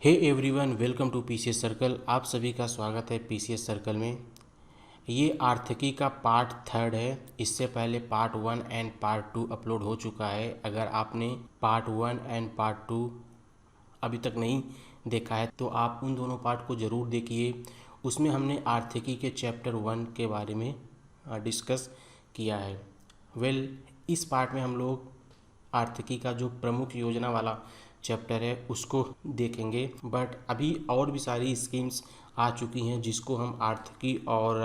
Hey everyone, welcome to PCS circle. आप सभी का स्वागत है पीसीएस सर्कल में। ये आर्थिकी का पार्ट 3 है। इससे पहले पार्ट 1 एंड पार्ट 2 अपलोड हो चुका है। अगर आपने पार्ट 1 एंड पार्ट 2 अभी तक नहीं देखा है तो आप उन दोनों पार्ट को ज़रूर देखिए। उसमें हमने आर्थिकी के चैप्टर 1 के बारे में डिस्कस किया है। इस पार्ट में हम लोग आर्थिकी का जो प्रमुख योजना वाला चैप्टर है उसको देखेंगे। बट अभी और भी सारी स्कीम्स आ चुकी हैं जिसको हम आर्थिकी और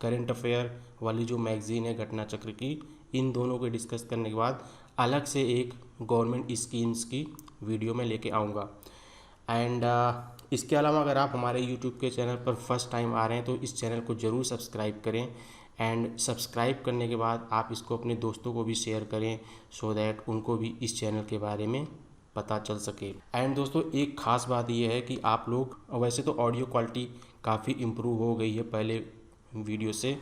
करंट अफेयर वाली जो मैगज़ीन है घटना चक्र की, इन दोनों को डिस्कस करने के बाद अलग से एक गवर्नमेंट स्कीम्स की वीडियो में लेके आऊँगा। एंड इसके अलावा अगर आप हमारे यूट्यूब के चैनल पर फर्स्ट टाइम आ रहे हैं तो इस चैनल को ज़रूर सब्सक्राइब करें। एंड सब्सक्राइब करने के बाद आप इसको अपने दोस्तों को भी शेयर करें सो दैट उनको भी इस चैनल के बारे में पता चल सके। एंड दोस्तों, एक ख़ास बात यह है कि आप लोग, वैसे तो ऑडियो क्वालिटी काफ़ी इम्प्रूव हो गई है पहले वीडियो से,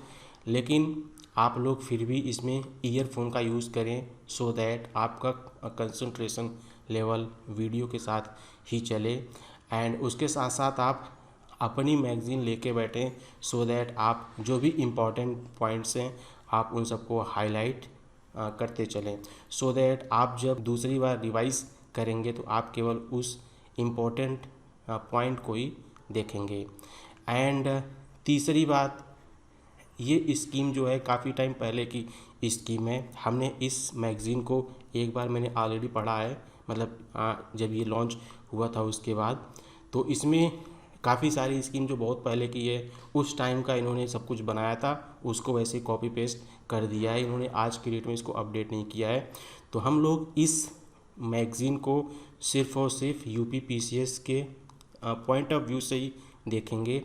लेकिन आप लोग फिर भी इसमें ईयरफोन का यूज़ करें सो दैट आपका कंसंट्रेशन लेवल वीडियो के साथ ही चले। एंड उसके साथ साथ आप अपनी मैगज़ीन लेके बैठें सो दैट आप जो भी इम्पोर्टेंट पॉइंट्स हैं आप उन सबको हाईलाइट करते चलें, सो दैट आप जब दूसरी बार रिवाइज करेंगे तो आप केवल उस इम्पोर्टेंट पॉइंट को ही देखेंगे। एंड तीसरी बात, ये स्कीम जो है काफ़ी टाइम पहले की स्कीम है। हमने इस मैगज़ीन को एक बार मैंने ऑलरेडी पढ़ा है, मतलब जब ये लॉन्च हुआ था उसके बाद। तो इसमें काफ़ी सारी स्कीम जो बहुत पहले की है, उस टाइम का इन्होंने सब कुछ बनाया था, उसको वैसे कॉपी पेस्ट कर दिया है इन्होंने। आज की डेट में इसको अपडेट नहीं किया है। तो हम लोग इस मैगज़ीन को सिर्फ़ और सिर्फ यूपी पीसीएस के पॉइंट ऑफ व्यू से ही देखेंगे।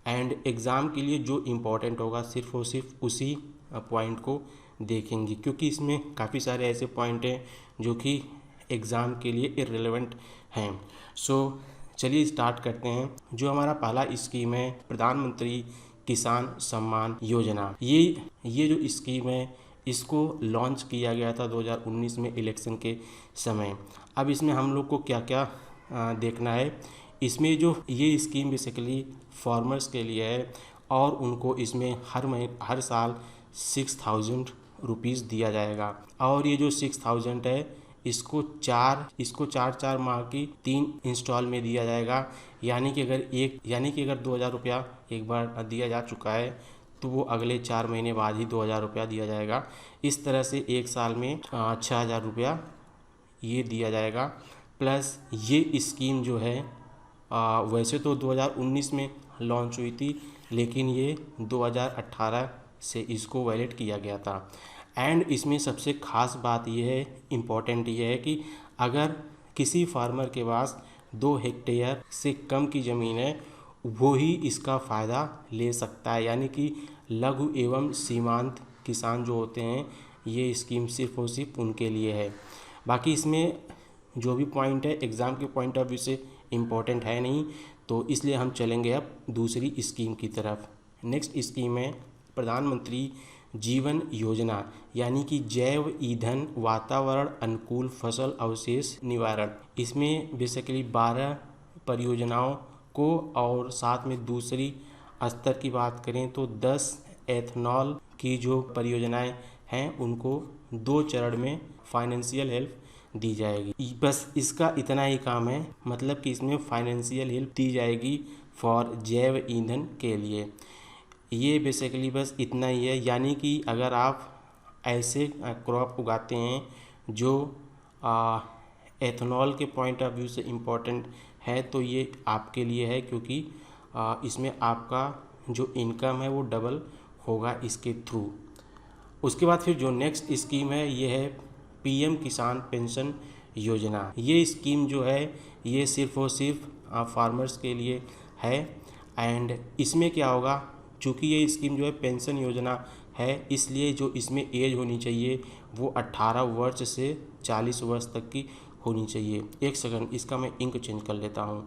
एंड एग्ज़ाम के लिए जो इम्पोर्टेंट होगा सिर्फ़ और सिर्फ उसी पॉइंट को देखेंगे, क्योंकि इसमें काफ़ी सारे ऐसे पॉइंट हैं जो कि एग्ज़ाम के लिए इर्रेलेवेंट हैं। सो चलिए स्टार्ट करते हैं। जो हमारा पहला स्कीम है प्रधानमंत्री किसान सम्मान योजना। ये जो स्कीम है इसको लॉन्च किया गया था 2019 में इलेक्शन के समय। अब इसमें हम लोग को क्या क्या देखना है। इसमें जो ये स्कीम बेसिकली फार्मर्स के लिए है और उनको इसमें हर साल 6,000 रुपीज़ दिया जाएगा। और ये जो 6,000 है इसको चार माह की 3 इंस्टॉल में दिया जाएगा। यानी कि अगर 2,000 रुपया एक बार दिया जा चुका है तो वो अगले 4 महीने बाद ही 2,000 रुपया दिया जाएगा। इस तरह से एक साल में 6,000 रुपया ये दिया जाएगा। प्लस ये स्कीम जो है वैसे तो 2019 में लॉन्च हुई थी, लेकिन ये 2018 से इसको वैलिड किया गया था। एंड इसमें सबसे ख़ास बात यह है, इम्पॉर्टेंट ये है कि अगर किसी फार्मर के पास 2 हेक्टेयर से कम की ज़मीन है वो ही इसका फ़ायदा ले सकता है। यानी कि लघु एवं सीमांत किसान जो होते हैं, ये स्कीम सिर्फ और सिर्फ उनके लिए है। बाकी इसमें जो भी पॉइंट है एग्ज़ाम के पॉइंट ऑफ व्यू से इम्पोर्टेंट है नहीं, तो इसलिए हम चलेंगे अब दूसरी स्कीम की तरफ। नेक्स्ट स्कीम है प्रधानमंत्री जीवन योजना, यानी कि जैव ईंधन वातावरण अनुकूल फसल अवशेष निवारण। इसमें बेसिकली 12 परियोजनाओं को, और साथ में दूसरी स्तर की बात करें तो 10 एथनॉल की जो परियोजनाएं हैं उनको 2 चरण में फाइनेंशियल हेल्प दी जाएगी। बस इसका इतना ही काम है, मतलब कि इसमें फाइनेंशियल हेल्प दी जाएगी फॉर जैव ईंधन के लिए। ये बेसिकली बस इतना ही है। यानी कि अगर आप ऐसे क्रॉप उगाते हैं जो एथनॉल के पॉइंट ऑफ व्यू से इम्पोर्टेंट है तो ये आपके लिए है, क्योंकि इसमें आपका जो इनकम है वो डबल होगा इसके थ्रू। उसके बाद फिर जो नेक्स्ट स्कीम है ये है पीएम किसान पेंशन योजना। ये स्कीम जो है ये सिर्फ़ और सिर्फ फार्मर्स के लिए है। एंड इसमें क्या होगा, चूँकि ये स्कीम जो है पेंशन योजना है, इसलिए जो इसमें एज होनी चाहिए वो 18 वर्ष से 40 वर्ष तक की होनी चाहिए। एक सेकंड, इसका मैं इंक चेंज कर लेता हूँ,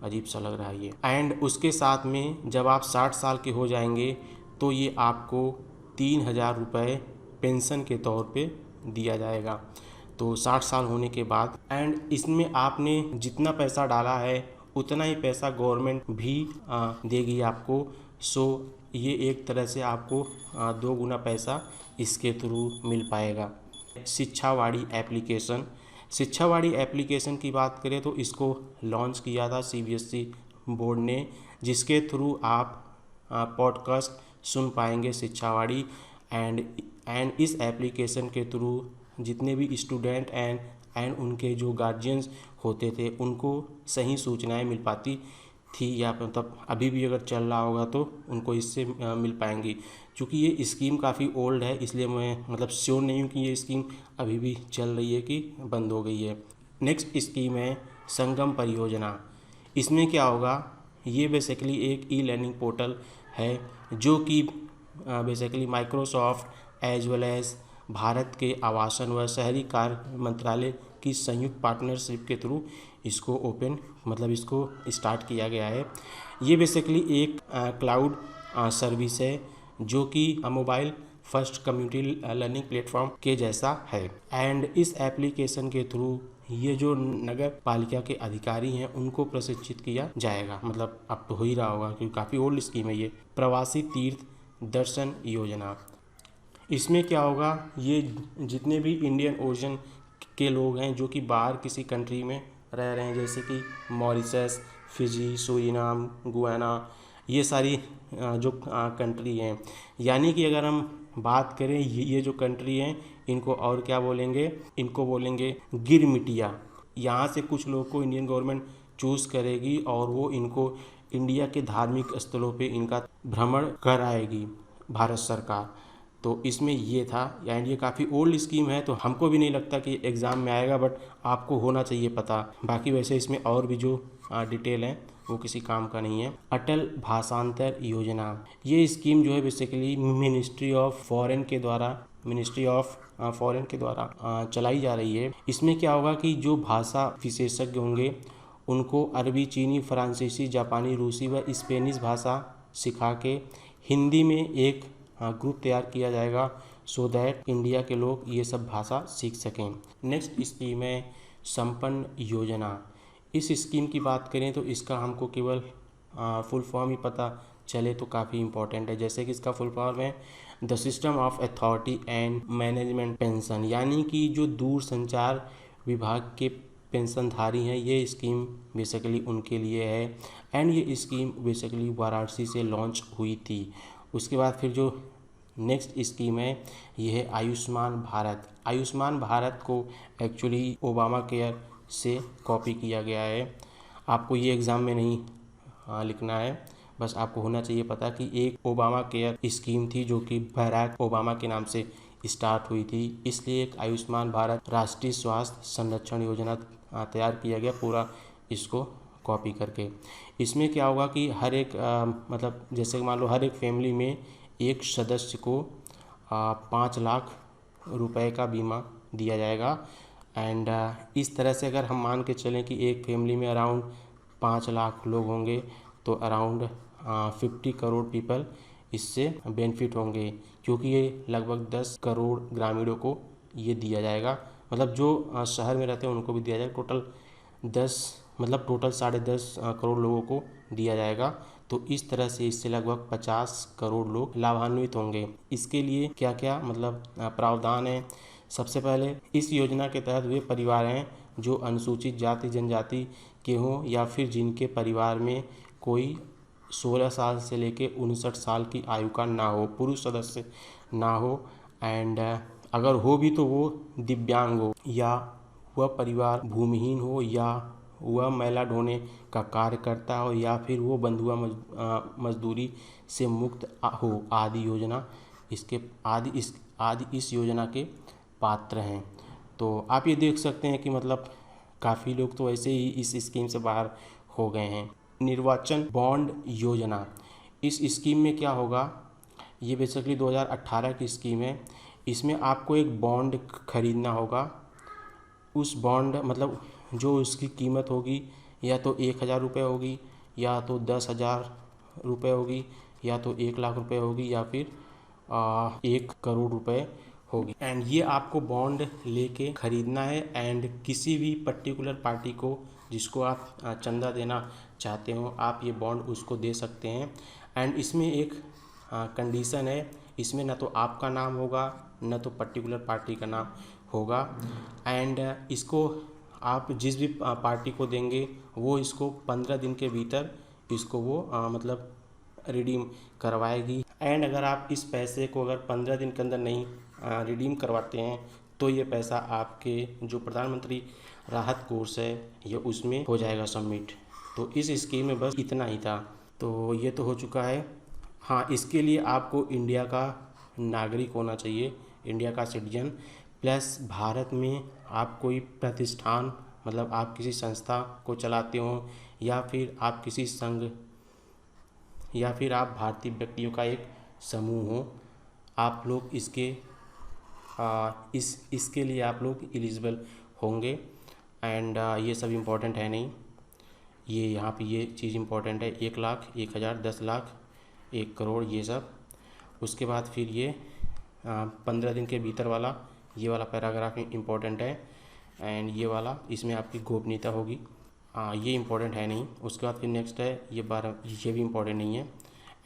अजीब सा लग रहा है ये। एंड उसके साथ में जब आप 60 साल के हो जाएंगे तो ये आपको 3,000 रुपये पेंशन के तौर पे दिया जाएगा। तो 60 साल होने के बाद। एंड इसमें आपने जितना पैसा डाला है उतना ही पैसा गवर्नमेंट भी देगी आपको। सो ये एक तरह से आपको 2 गुना पैसा इसके थ्रू मिल पाएगा। शिक्षावाड़ी एप्लीकेशन, शिक्षावाड़ी एप्लीकेशन की बात करें तो इसको लॉन्च किया था सीबीएसई बोर्ड ने, जिसके थ्रू आप पॉडकास्ट सुन पाएंगे शिक्षावाड़ी। एंड इस एप्लीकेशन के थ्रू जितने भी स्टूडेंट एंड उनके जो गार्जियंस होते थे उनको सही सूचनाएं मिल पाती थी, या मतलब अभी भी अगर चल रहा होगा तो उनको इससे मिल पाएंगी। क्योंकि ये स्कीम काफ़ी ओल्ड है, इसलिए मैं मतलब श्योर नहीं हूँ कि ये स्कीम अभी भी चल रही है कि बंद हो गई है। नेक्स्ट स्कीम है संगम परियोजना। इसमें क्या होगा, ये बेसिकली एक ई लर्निंग पोर्टल है जो कि basically Microsoft as well as Bharat के आवासन व शहरी कार्य मंत्रालय की संयुक्त पार्टनरशिप के थ्रू इसको इसको स्टार्ट किया गया है। ये बेसिकली एक क्लाउड सर्विस है जो कि mobile first community learning platform के जैसा है। एंड इस एप्लीकेशन के थ्रू ये जो नगर पालिका के अधिकारी हैं उनको प्रशिक्षित किया जाएगा, मतलब अब तो हो ही रहा होगा क्योंकि काफ़ी ओल्ड स्कीम है ये। प्रवासी तीर्थ दर्शन योजना, इसमें क्या होगा, ये जितने भी इंडियन ओशन के लोग हैं जो कि बाहर किसी कंट्री में रह रहे हैं, जैसे कि मॉरिशस, फिजी, सूरीनाम, गुयाना, ये सारी जो कंट्री हैं, यानी कि अगर हम बात करें ये जो कंट्री हैं इनको और क्या बोलेंगे, इनको बोलेंगे गिरमिटिया। यहाँ से कुछ लोग को इंडियन गवर्नमेंट चूज़ करेगी और वो इनको इंडिया के धार्मिक स्थलों पे इनका भ्रमण कराएगी भारत सरकार। तो इसमें ये था, एंड ये काफ़ी ओल्ड स्कीम है तो हमको भी नहीं लगता कि एग्ज़ाम में आएगा, बट आपको होना चाहिए पता। बाकी वैसे इसमें और भी जो डिटेल है वो किसी काम का नहीं है। अटल भाषांतर योजना, ये स्कीम जो है बेसिकली मिनिस्ट्री ऑफ फॉरेन के द्वारा चलाई जा रही है। इसमें क्या होगा कि जो भाषा विशेषज्ञ होंगे उनको अरबी, चीनी, फ्रांसीसी, जापानी, रूसी व स्पेनिश भाषा सिखा के हिंदी में एक ग्रुप तैयार किया जाएगा सो दैट इंडिया के लोग ये सब भाषा सीख सकें। नेक्स्ट स्कीम है संपन्न योजना। इस स्कीम की बात करें तो इसका हमको केवल फुल फॉर्म ही पता चले तो काफ़ी इम्पोर्टेंट है। जैसे कि इसका फुल फॉर्म है the system of authority and management pension, यानी कि जो दूर संचार विभाग के पेंशनधारी हैं ये स्कीम बेसिकली उनके लिए है। एंड ये स्कीम बेसिकली वाराणसी से लॉन्च हुई थी। उसके बाद फिर जो नेक्स्ट स्कीम है ये है आयुष्मान भारत। आयुष्मान भारत को एक्चुअली ओबामा केयर से कॉपी किया गया है। आपको ये एग्ज़ाम में नहीं लिखना है, बस आपको होना चाहिए पता कि एक ओबामा केयर स्कीम थी जो कि बराक ओबामा के नाम से स्टार्ट हुई थी, इसलिए एक आयुष्मान भारत राष्ट्रीय स्वास्थ्य संरक्षण योजना तैयार किया गया पूरा इसको कॉपी करके। इसमें क्या होगा कि हर एक मतलब जैसे मान लो हर एक फैमिली में एक सदस्य को 5 लाख रुपए का बीमा दिया जाएगा। एंड इस तरह से अगर हम मान के चलें कि एक फैमिली में अराउंड 5 लाख लोग होंगे तो अराउंड 50 करोड़ पीपल इससे बेनिफिट होंगे, क्योंकि ये लगभग 10 करोड़ ग्रामीणों को ये दिया जाएगा। मतलब जो शहर में रहते हैं उनको भी दिया जाएगा। टोटल 10.5 करोड़ लोगों को दिया जाएगा। तो इस तरह से इससे लगभग 50 करोड़ लोग लाभान्वित होंगे। इसके लिए क्या क्या मतलब प्रावधान है। सबसे पहले इस योजना के तहत वे परिवार हैं जो अनुसूचित जाति जनजाति के हों या फिर जिनके परिवार में कोई 16 साल से लेकर 59 साल की आयु का ना हो, पुरुष सदस्य ना हो। एंड अगर हो भी तो वो दिव्यांग हो, या वह परिवार भूमिहीन हो, या वह महिला ढोने का कार्य करता हो, या फिर वो बंधुआ मजदूरी से मुक्त हो आदि इस योजना के पात्र हैं। तो आप ये देख सकते हैं कि मतलब काफ़ी लोग तो ऐसे ही इस स्कीम से बाहर हो गए हैं। निर्वाचन बॉन्ड योजना, इस स्कीम में क्या होगा, ये बेसिकली 2018 की स्कीम है। इसमें आपको एक बॉन्ड खरीदना होगा। उस बॉन्ड मतलब जो उसकी कीमत होगी या तो 1,000 रुपये होगी, या तो 10,000 रुपये होगी, या तो 1 लाख रुपये होगी, या फिर 1 करोड़ रुपये होगी। एंड ये आपको बॉन्ड लेके खरीदना है एंड किसी भी पर्टिकुलर पार्टी को जिसको आप चंदा देना चाहते हो आप ये बॉन्ड उसको दे सकते हैं। एंड इसमें एक कंडीशन है, इसमें ना तो आपका नाम होगा न तो पर्टिकुलर पार्टी का नाम होगा। एंड इसको आप जिस भी पार्टी को देंगे वो इसको 15 दिन के भीतर इसको वो मतलब रिडीम करवाएगी। एंड अगर आप इस पैसे को अगर 15 दिन के अंदर नहीं रिडीम करवाते हैं तो ये पैसा आपके जो प्रधानमंत्री राहत कोष है ये उसमें हो जाएगा सबमिट। तो इस स्कीम में बस इतना ही था, तो ये तो हो चुका है। हाँ, इसके लिए आपको इंडिया का नागरिक होना चाहिए, इंडिया का सिटीजन, प्लस भारत में आप कोई प्रतिष्ठान मतलब आप किसी संस्था को चलाते हो या फिर आप किसी संघ या फिर आप भारतीय व्यक्तियों का एक समूह हो, आप लोग इसके लिए आप लोग एलिजिबल होंगे। एंड ये सब इम्पोर्टेंट है नहीं, ये यहाँ पे ये चीज़ इम्पोर्टेंट है, 1 लाख, 1,000, 10 लाख, 1 करोड़, ये सब। उसके बाद फिर ये 15 दिन के भीतर वाला ये वाला पैराग्राफ इम्पोर्टेंट है। एंड ये वाला इसमें आपकी गोपनीयता होगी, ये इम्पोर्टेंट है नहीं। उसके बाद फिर नेक्स्ट है ये 12, ये भी इम्पोर्टेंट नहीं है।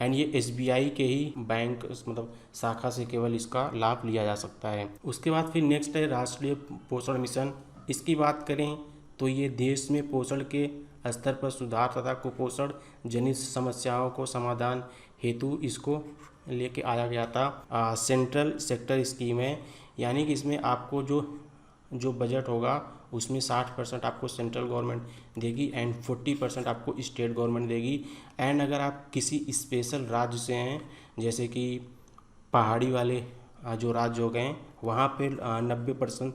एंड ये SBI के ही बैंक मतलब शाखा से केवल इसका लाभ लिया जा सकता है। उसके बाद फिर नेक्स्ट है राष्ट्रीय पोषण मिशन। इसकी बात करें तो ये देश में पोषण के स्तर पर सुधार तथा कुपोषण जनित समस्याओं को समाधान हेतु इसको लेके आया गया था। सेंट्रल सेक्टर स्कीम है, यानी कि इसमें आपको जो बजट होगा उसमें 60% आपको सेंट्रल गवर्नमेंट देगी एंड 40% आपको स्टेट गवर्नमेंट देगी। एंड अगर आप किसी स्पेशल राज्य से हैं जैसे कि पहाड़ी वाले जो राज्य हो गए वहाँ पे 90%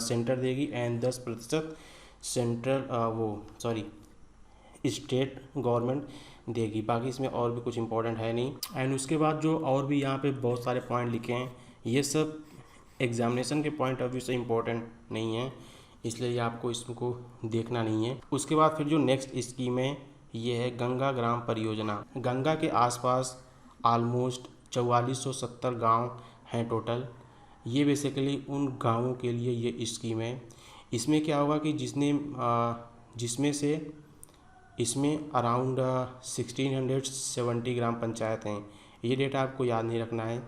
सेंटर देगी एंड 10% स्टेट गवर्नमेंट देगी। बाकी इसमें और भी कुछ इंपॉर्टेंट है नहीं। एंड उसके बाद जो और भी यहाँ पे बहुत सारे पॉइंट लिखे हैं ये सब एग्जामिनेशन के पॉइंट ऑफ व्यू से इम्पोर्टेंट नहीं है, इसलिए आपको इसको देखना नहीं है। उसके बाद फिर जो नेक्स्ट स्कीम है ये है गंगा ग्राम परियोजना। गंगा के आसपास ऑलमोस्ट 4470 गांव हैं टोटल। ये बेसिकली उन गांवों के लिए ये स्कीम है। इसमें क्या होगा कि जिसमें से इसमें अराउंड 1670 ग्राम पंचायत हैं। ये डेटा आपको याद नहीं रखना है।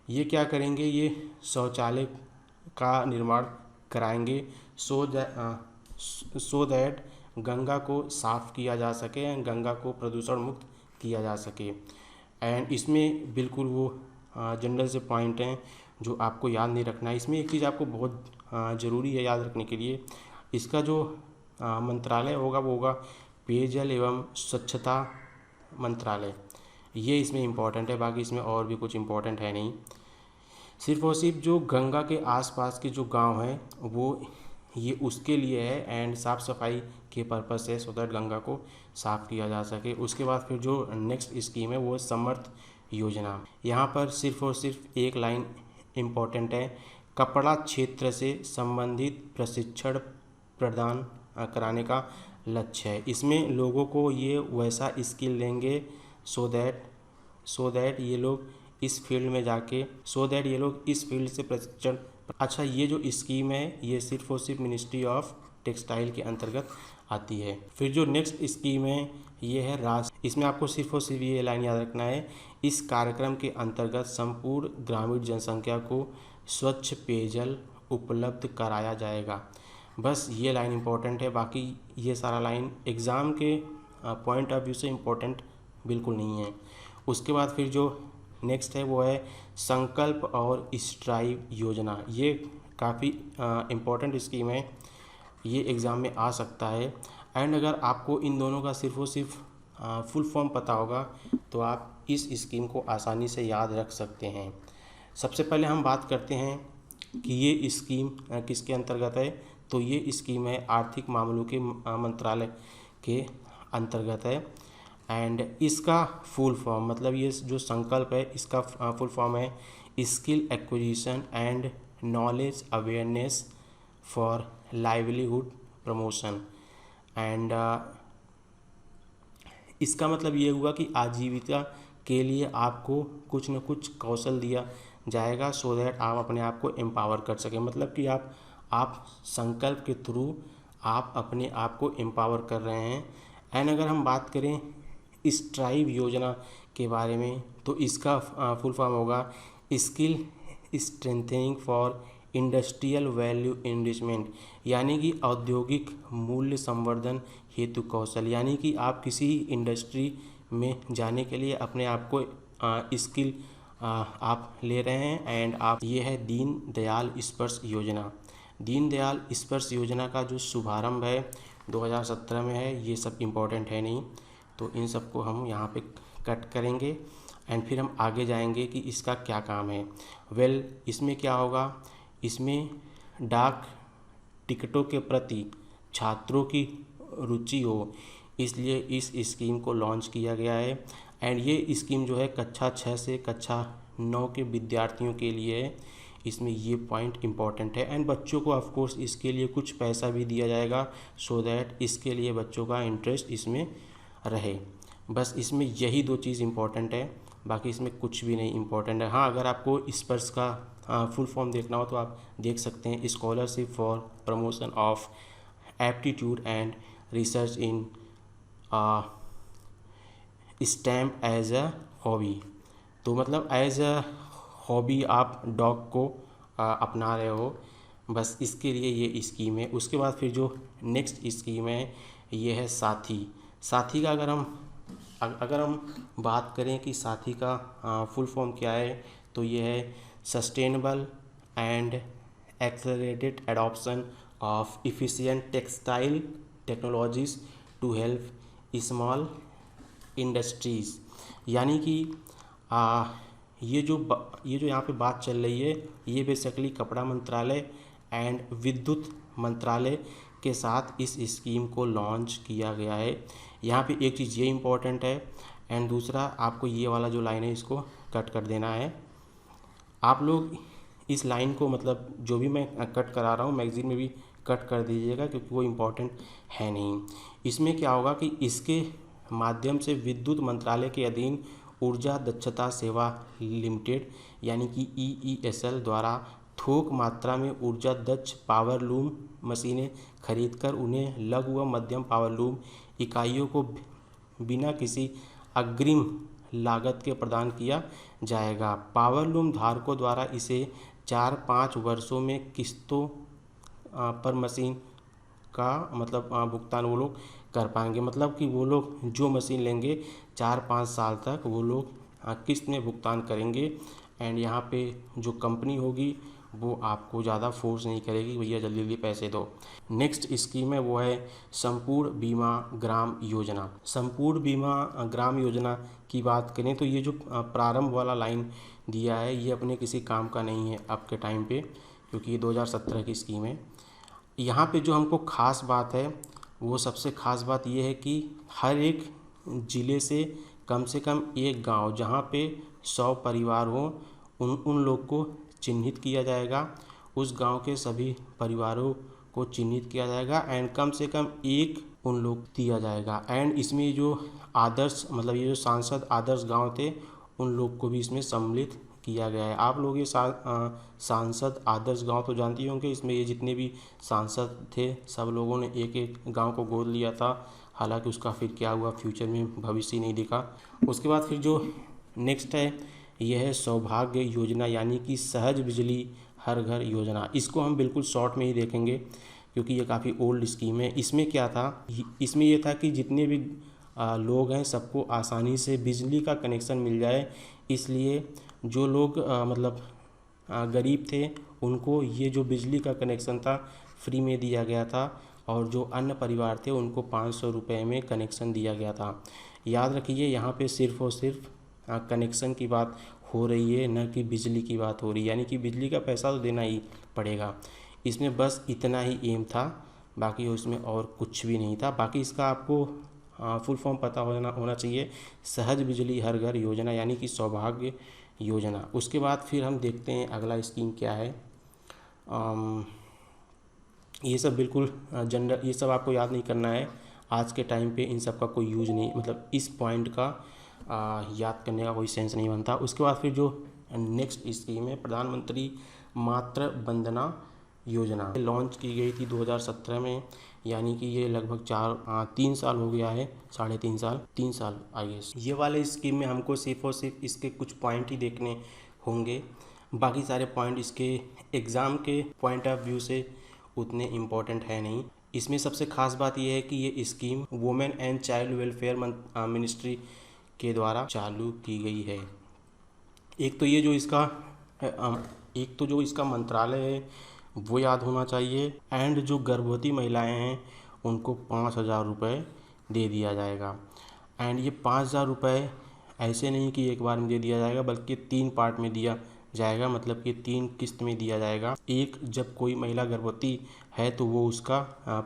ये क्या करेंगे, ये शौचालय का निर्माण कराएंगे सो दैट गंगा को साफ़ किया जा सके, गंगा को प्रदूषण मुक्त किया जा सके। एंड इसमें बिल्कुल वो जनरल से पॉइंट हैं जो आपको याद नहीं रखना है। इसमें एक चीज़ आपको बहुत ज़रूरी है याद रखने के लिए, इसका जो मंत्रालय होगा वो होगा पेयजल एवं स्वच्छता मंत्रालय। ये इसमें इम्पोर्टेंट है, बाकी इसमें और भी कुछ इम्पोर्टेंट है नहीं। सिर्फ और सिर्फ जो गंगा के आसपास के जो गांव हैं वो ये उसके लिए है एंड साफ़ सफाई के पर्पज़ से सो दैट गंगा को साफ़ किया जा सके। उसके बाद फिर जो नेक्स्ट स्कीम है वो समर्थ योजना। यहाँ पर सिर्फ और सिर्फ एक लाइन इम्पोर्टेंट है, कपड़ा क्षेत्र से संबंधित प्रशिक्षण प्रदान कराने का लक्ष्य है। इसमें लोगों को ये वैसा स्किल देंगे सो दैट ये लोग इस फील्ड में जाके ये लोग इस फील्ड से प्रशिक्षण। अच्छा, ये जो स्कीम है ये सिर्फ और सिर्फ मिनिस्ट्री ऑफ टेक्सटाइल के अंतर्गत आती है। फिर जो नेक्स्ट स्कीम है ये है इसमें आपको सिर्फ और सिर्फ ये लाइन याद रखना है, इस कार्यक्रम के अंतर्गत संपूर्ण ग्रामीण जनसंख्या को स्वच्छ पेयजल उपलब्ध कराया जाएगा। बस ये लाइन इम्पोर्टेंट है, बाकी ये सारा लाइन एग्ज़ाम के पॉइंट ऑफ व्यू से इम्पोर्टेंट बिल्कुल नहीं है। उसके बाद फिर जो नेक्स्ट है वो है संकल्प और स्ट्राइव योजना। ये काफ़ी इम्पोर्टेंट स्कीम है, ये एग्ज़ाम में आ सकता है। एंड अगर आपको इन दोनों का सिर्फ और सिर्फ फुल फॉर्म पता होगा तो आप इस स्कीम को आसानी से याद रख सकते हैं। सबसे पहले हम बात करते हैं कि ये स्कीम किसके अंतर्गत है। तो ये स्कीम है आर्थिक मामलों के मंत्रालय के अंतर्गत है। एंड इसका फुल फॉर्म मतलब ये जो संकल्प है इसका फुल फॉर्म है skill acquisition and knowledge awareness for livelihood promotion. And इसका मतलब ये हुआ कि आजीविका के लिए आपको कुछ न कुछ कौशल दिया जाएगा सो दैट आप अपने आप को एम्पावर कर सकें। मतलब कि आप संकल्प के थ्रू आप अपने आप को एम्पावर कर रहे हैं। एंड अगर हम बात करें स्ट्राइव योजना के बारे में तो इसका फुल फॉर्म होगा skill strengthening for industrial value enrichment, यानी कि औद्योगिक मूल्य संवर्धन हेतु कौशल। यानी कि आप किसी इंडस्ट्री में जाने के लिए अपने आप को स्किल आप ले रहे हैं। एंड आप ये है दीन दयाल स्पर्श योजना। दीन दयाल स्पर्श योजना का जो शुभारंभ है 2017 में है। ये सब इम्पोर्टेंट है नहीं, तो इन सबको हम यहाँ पे कट करेंगे एंड फिर हम आगे जाएंगे कि इसका क्या काम है। इसमें क्या होगा, इसमें डाक टिकटों के प्रति छात्रों की रुचि हो, इसलिए इस स्कीम को लॉन्च किया गया है। एंड ये स्कीम जो है कक्षा 6 से कक्षा 9 के विद्यार्थियों के लिए है। इसमें ये पॉइंट इम्पॉर्टेंट है। एंड बच्चों को ऑफ कोर्स इसके लिए कुछ पैसा भी दिया जाएगा सो दैट इसके लिए बच्चों का इंटरेस्ट इसमें रहे। बस इसमें यही 2 चीज़ इम्पॉर्टेंट है, बाकी इसमें कुछ भी नहीं इम्पॉर्टेंट है। हाँ, अगर आपको स्पर्श का फुल फॉर्म देखना हो तो आप देख सकते हैं, scholarship for promotion of aptitude and research in STEM as a hobby. तो मतलब एज अ हॉबी आप डॉग को अपना रहे हो, बस इसके लिए ये स्कीम है। उसके बाद फिर जो नेक्स्ट स्कीम है ये है साथी। साथी का अगर हम बात करें कि साथी का फुल फॉर्म क्या है तो ये है sustainable and accelerated adoption of efficient textile technologies to help small industries. यानी कि ये जो यहाँ पे बात चल रही है ये बेसिकली कपड़ा मंत्रालय एंड विद्युत मंत्रालय के साथ इस स्कीम को लॉन्च किया गया है। यहाँ पे एक चीज़ ये इम्पोर्टेंट है एंड दूसरा आपको ये वाला जो लाइन है इसको कट कर देना है। आप लोग इस लाइन को मतलब जो भी मैं कट करा रहा हूँ मैगज़ीन में भी कट कर दीजिएगा क्योंकि वो इम्पोर्टेंट है नहीं। इसमें क्या होगा कि इसके माध्यम से विद्युत मंत्रालय के अधीन ऊर्जा दक्षता सेवा लिमिटेड यानी कि EESL द्वारा थोक मात्रा में ऊर्जा दक्ष पावर लूम मशीनें खरीदकर उन्हें लघु व मध्यम पावर लूम इकाइयों को बिना किसी अग्रिम लागत के प्रदान किया जाएगा। पावर लूम धारकों द्वारा इसे 4-5 वर्षों में किस्तों पर मशीन का मतलब भुगतान वो लोग कर पाएंगे। मतलब कि वो लोग जो मशीन लेंगे 4-5 साल तक वो लोग किस्त में भुगतान करेंगे। एंड यहाँ पे जो कंपनी होगी वो आपको ज़्यादा फोर्स नहीं करेगी भैया जल्दी जल्दी पैसे दो। नेक्स्ट स्कीम है वो है संपूर्ण बीमा ग्राम योजना। संपूर्ण बीमा ग्राम योजना की बात करें तो ये जो प्रारंभ वाला लाइन दिया है ये अपने किसी काम का नहीं है अब के टाइम पे, क्योंकि ये 2017 की स्कीम है। यहाँ पे जो हमको ख़ास बात है वो सबसे ख़ास बात ये है कि हर एक ज़िले से कम एक गांव जहाँ पे 100 परिवार हो उन लोग को चिन्हित किया जाएगा। उस गांव के सभी परिवारों को चिन्हित किया जाएगा एंड कम से कम एक उन लोग दिया जाएगा। एंड इसमें जो आदर्श मतलब ये जो सांसद आदर्श गांव थे उन लोग को भी इसमें सम्मिलित किया गया है। आप लोग ये सांसद आदर्श गांव तो जानते होंगे। इसमें ये जितने भी सांसद थे सब लोगों ने एक एक गांव को गोद लिया था। हालांकि उसका फिर क्या हुआ फ्यूचर में भविष्य नहीं दिखा। उसके बाद फिर जो नेक्स्ट है यह है सौभाग्य योजना यानी कि सहज बिजली हर घर योजना। इसको हम बिल्कुल शॉर्ट में ही देखेंगे क्योंकि ये काफ़ी ओल्ड स्कीम है। इसमें क्या था, इसमें ये था कि जितने भी लोग हैं सबको आसानी से बिजली का कनेक्शन मिल जाए। इसलिए जो लोग मतलब गरीब थे उनको ये जो बिजली का कनेक्शन था फ्री में दिया गया था और जो अन्य परिवार थे उनको 500 रुपये में कनेक्शन दिया गया था। याद रखिए यहाँ पे सिर्फ़ और सिर्फ कनेक्शन की बात हो रही है न कि बिजली की बात हो रही है। यानी कि बिजली का पैसा तो देना ही पड़ेगा। इसमें बस इतना ही एम था, बाकी उसमें और कुछ भी नहीं था। बाकी इसका आपको फुल फॉर्म पता होना चाहिए, सहज बिजली हर घर योजना यानी कि सौभाग्य योजना। उसके बाद फिर हम देखते हैं अगला स्कीम क्या है। ये सब बिल्कुल जनरल, ये सब आपको याद नहीं करना है। आज के टाइम पे इन सब का कोई यूज नहीं, मतलब इस पॉइंट का याद करने का कोई सेंस नहीं बनता। उसके बाद फिर जो नेक्स्ट स्कीम है प्रधानमंत्री मातृ वंदना योजना। लॉन्च की गई थी 2017 में, यानी कि ये लगभग 3 साल हो गया है, 3 साल आई गेस। ये वाले स्कीम में हमको सिर्फ और सिर्फ इसके कुछ पॉइंट ही देखने होंगे, बाकी सारे पॉइंट इसके एग्ज़ाम के पॉइंट ऑफ व्यू से उतने इम्पोर्टेंट है नहीं। इसमें सबसे खास बात यह है कि ये scheme women and child welfare ministry के द्वारा चालू की गई है। एक तो जो इसका मंत्रालय है वो याद होना चाहिए, एंड जो गर्भवती महिलाएं हैं उनको 5,000 रुपये दे दिया जाएगा। एंड ये 5,000 रुपये ऐसे नहीं कि एक बार में दे दिया जाएगा, बल्कि 3 पार्ट में दिया जाएगा, मतलब कि 3 किस्त में दिया जाएगा। एक, जब कोई महिला गर्भवती है तो वो उसका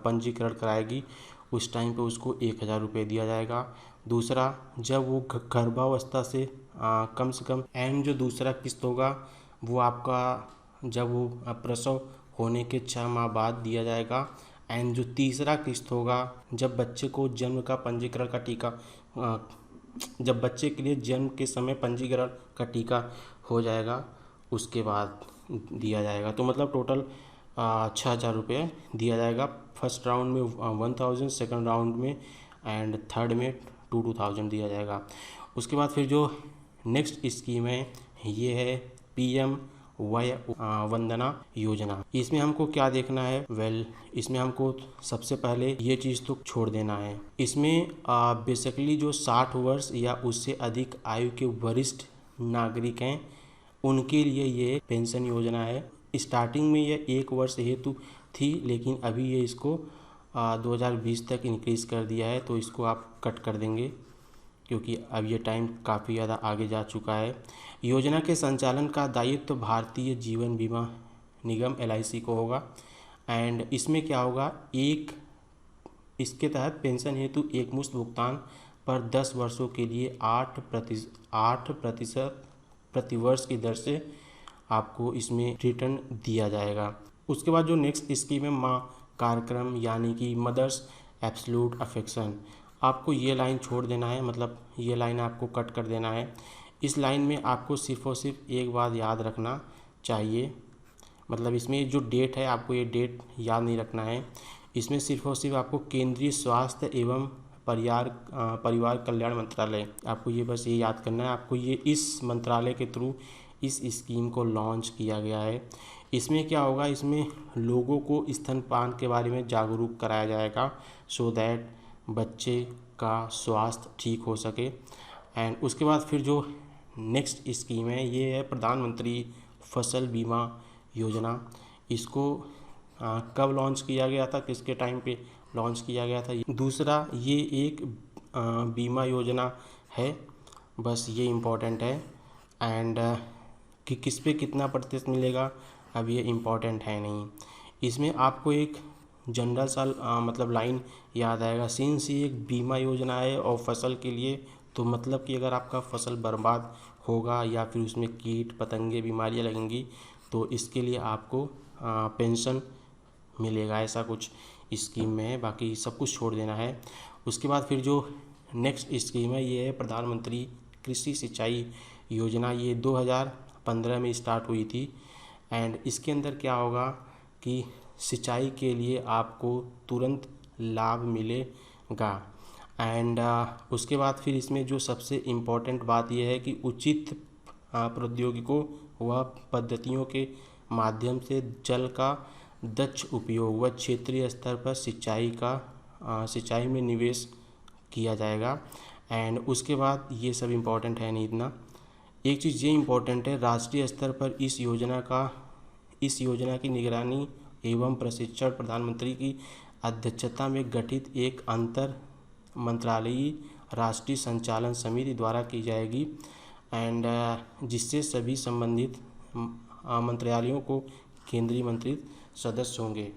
पंजीकरण कराएगी, उस टाइम पे उसको 1,000 रुपये दिया जाएगा। दूसरा, जब वो गर्भावस्था से कम से कम, एंड जो दूसरा किस्त होगा वो आपका जब वो प्रसव होने के 6 माह बाद दिया जाएगा। एंड जो तीसरा किस्त होगा जब बच्चे को जन्म का पंजीकरण का टीका जब बच्चे के लिए जन्म के समय पंजीकरण का टीका हो जाएगा उसके बाद दिया जाएगा। तो मतलब टोटल 6,000 रुपये दिया जाएगा। फर्स्ट राउंड में 1,000, सेकंड राउंड में एंड थर्ड में 2,000 दिया जाएगा। उसके बाद फिर जो नेक्स्ट स्कीम है ये है PM वय वंदना योजना। इसमें हमको क्या देखना है? इसमें हमको सबसे पहले ये चीज़ तो छोड़ देना है। इसमें बेसिकली जो 60 वर्ष या उससे अधिक आयु के वरिष्ठ नागरिक हैं उनके लिए ये पेंशन योजना है। स्टार्टिंग में ये 1 वर्ष हेतु थी, लेकिन अभी ये इसको 2020 तक इंक्रीज़ कर दिया है, तो इसको आप कट कर देंगे क्योंकि अब ये टाइम काफ़ी ज़्यादा आगे जा चुका है। योजना के संचालन का दायित्व तो भारतीय जीवन बीमा निगम LIC को होगा। एंड इसमें क्या होगा, इसके तहत पेंशन हेतु एक मुश्त भुगतान पर 10 वर्षों के लिए 8% प्रतिवर्ष की दर से आपको इसमें रिटर्न दिया जाएगा। उसके बाद जो नेक्स्ट स्कीम है माँ कार्यक्रम, यानी कि मदर्स एब्सोल्यूट अफेक्शन। आपको ये लाइन छोड़ देना है, मतलब ये लाइन आपको कट कर देना है। इस लाइन में आपको सिर्फ और सिर्फ एक बात याद रखना चाहिए, मतलब इसमें जो डेट है आपको ये डेट याद नहीं रखना है। इसमें सिर्फ और सिर्फ आपको केंद्रीय स्वास्थ्य एवं परिवार कल्याण मंत्रालय, आपको ये बस ये याद करना है। आपको ये इस मंत्रालय के थ्रू इस स्कीम को लॉन्च किया गया है। इसमें क्या होगा, इसमें लोगों को स्तनपान के बारे में जागरूक कराया जाएगा सो दैट बच्चे का स्वास्थ्य ठीक हो सके। एंड उसके बाद फिर जो नेक्स्ट स्कीम है ये है प्रधानमंत्री फसल बीमा योजना। इसको कब लॉन्च किया गया था, किसके टाइम पे लॉन्च किया गया था? दूसरा, ये एक बीमा योजना है, बस ये इम्पोर्टेंट है। एंड कि किस पे कितना प्रतिशत मिलेगा अब ये इम्पोर्टेंट है नहीं। इसमें आपको एक जनरल सा मतलब लाइन याद आएगा, सिंस ये एक बीमा योजना है और फसल के लिए, तो मतलब कि अगर आपका फसल बर्बाद होगा या फिर उसमें कीट पतंगे बीमारियां लगेंगी तो इसके लिए आपको पेंशन मिलेगा, ऐसा कुछ स्कीम में है। बाकी सब कुछ छोड़ देना है। उसके बाद फिर जो नेक्स्ट स्कीम है ये है प्रधानमंत्री कृषि सिंचाई योजना। ये 2015 में स्टार्ट हुई थी। एंड इसके अंदर क्या होगा कि सिंचाई के लिए आपको तुरंत लाभ मिलेगा। एंड उसके बाद फिर इसमें जो सबसे इम्पोर्टेंट बात यह है कि उचित प्रौद्योगिकों व पद्धतियों के माध्यम से जल का दक्ष उपयोग व क्षेत्रीय स्तर पर सिंचाई में निवेश किया जाएगा। एंड उसके बाद ये सब इम्पोर्टेंट है नहीं इतना। एक चीज़ ये इम्पोर्टेंट है, राष्ट्रीय स्तर पर इस योजना की निगरानी एवं प्रशिक्षण प्रधानमंत्री की अध्यक्षता में गठित एक अंतर मंत्रालयीय राष्ट्रीय संचालन समिति द्वारा की जाएगी। एंड जिससे सभी संबंधित मंत्रालयों को केंद्रीय मंत्री सदस्य होंगे।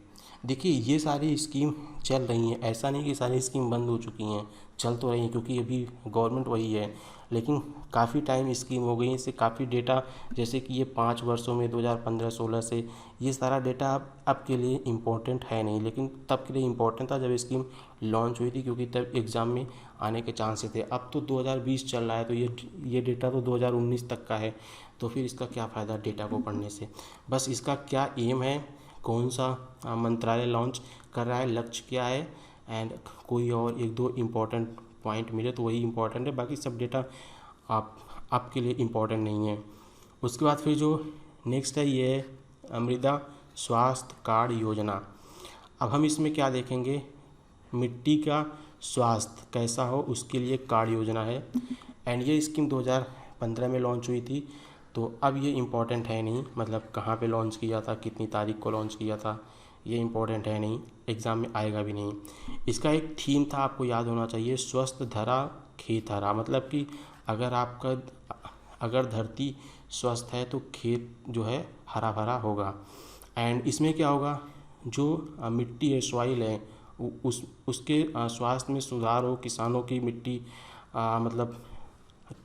देखिए ये सारी स्कीम चल रही हैं, ऐसा नहीं कि सारी स्कीम बंद हो चुकी हैं, चल तो रही हैं क्योंकि अभी गवर्नमेंट वही है, लेकिन काफ़ी टाइम स्कीम हो गई, इससे काफ़ी डेटा, जैसे कि ये 5 वर्षों में 2015-16 से ये सारा डेटा अब के लिए इम्पोर्टेंट है नहीं, लेकिन तब के लिए इम्पोर्टेंट था जब स्कीम लॉन्च हुई थी, क्योंकि तब एग्ज़ाम में आने के चांसेस थे। अब तो 2020 चल रहा है, तो ये डेटा तो 2019 तक का है, तो फिर इसका क्या फ़ायदा डेटा को पढ़ने से। बस इसका क्या एम है, कौन सा मंत्रालय लॉन्च कर रहा है, लक्ष्य क्या है, एंड कोई और एक दो इम्पॉर्टेंट पॉइंट मिले तो वही इम्पॉर्टेंट है, बाकी सब डेटा आपके लिए इम्पॉर्टेंट नहीं है। उसके बाद फिर जो नेक्स्ट है ये है मृदा स्वास्थ्य कार्ड योजना। अब हम इसमें क्या देखेंगे, मिट्टी का स्वास्थ्य कैसा हो उसके लिए कार्ड योजना है, एंड ये स्कीम 2015 में लॉन्च हुई थी, तो अब ये इम्पोर्टेंट है नहीं, मतलब कहाँ पे लॉन्च किया था, कितनी तारीख को लॉन्च किया था, ये इम्पोर्टेंट है नहीं, एग्ज़ाम में आएगा भी नहीं। इसका एक थीम था, आपको याद होना चाहिए, स्वस्थ धरा खेत हरा, मतलब कि अगर धरती स्वस्थ है तो खेत जो है हरा भरा होगा। एंड इसमें क्या होगा, जो मिट्टी है, सॉइल है, उसके स्वास्थ्य में सुधार हो, किसानों की मिट्टी मतलब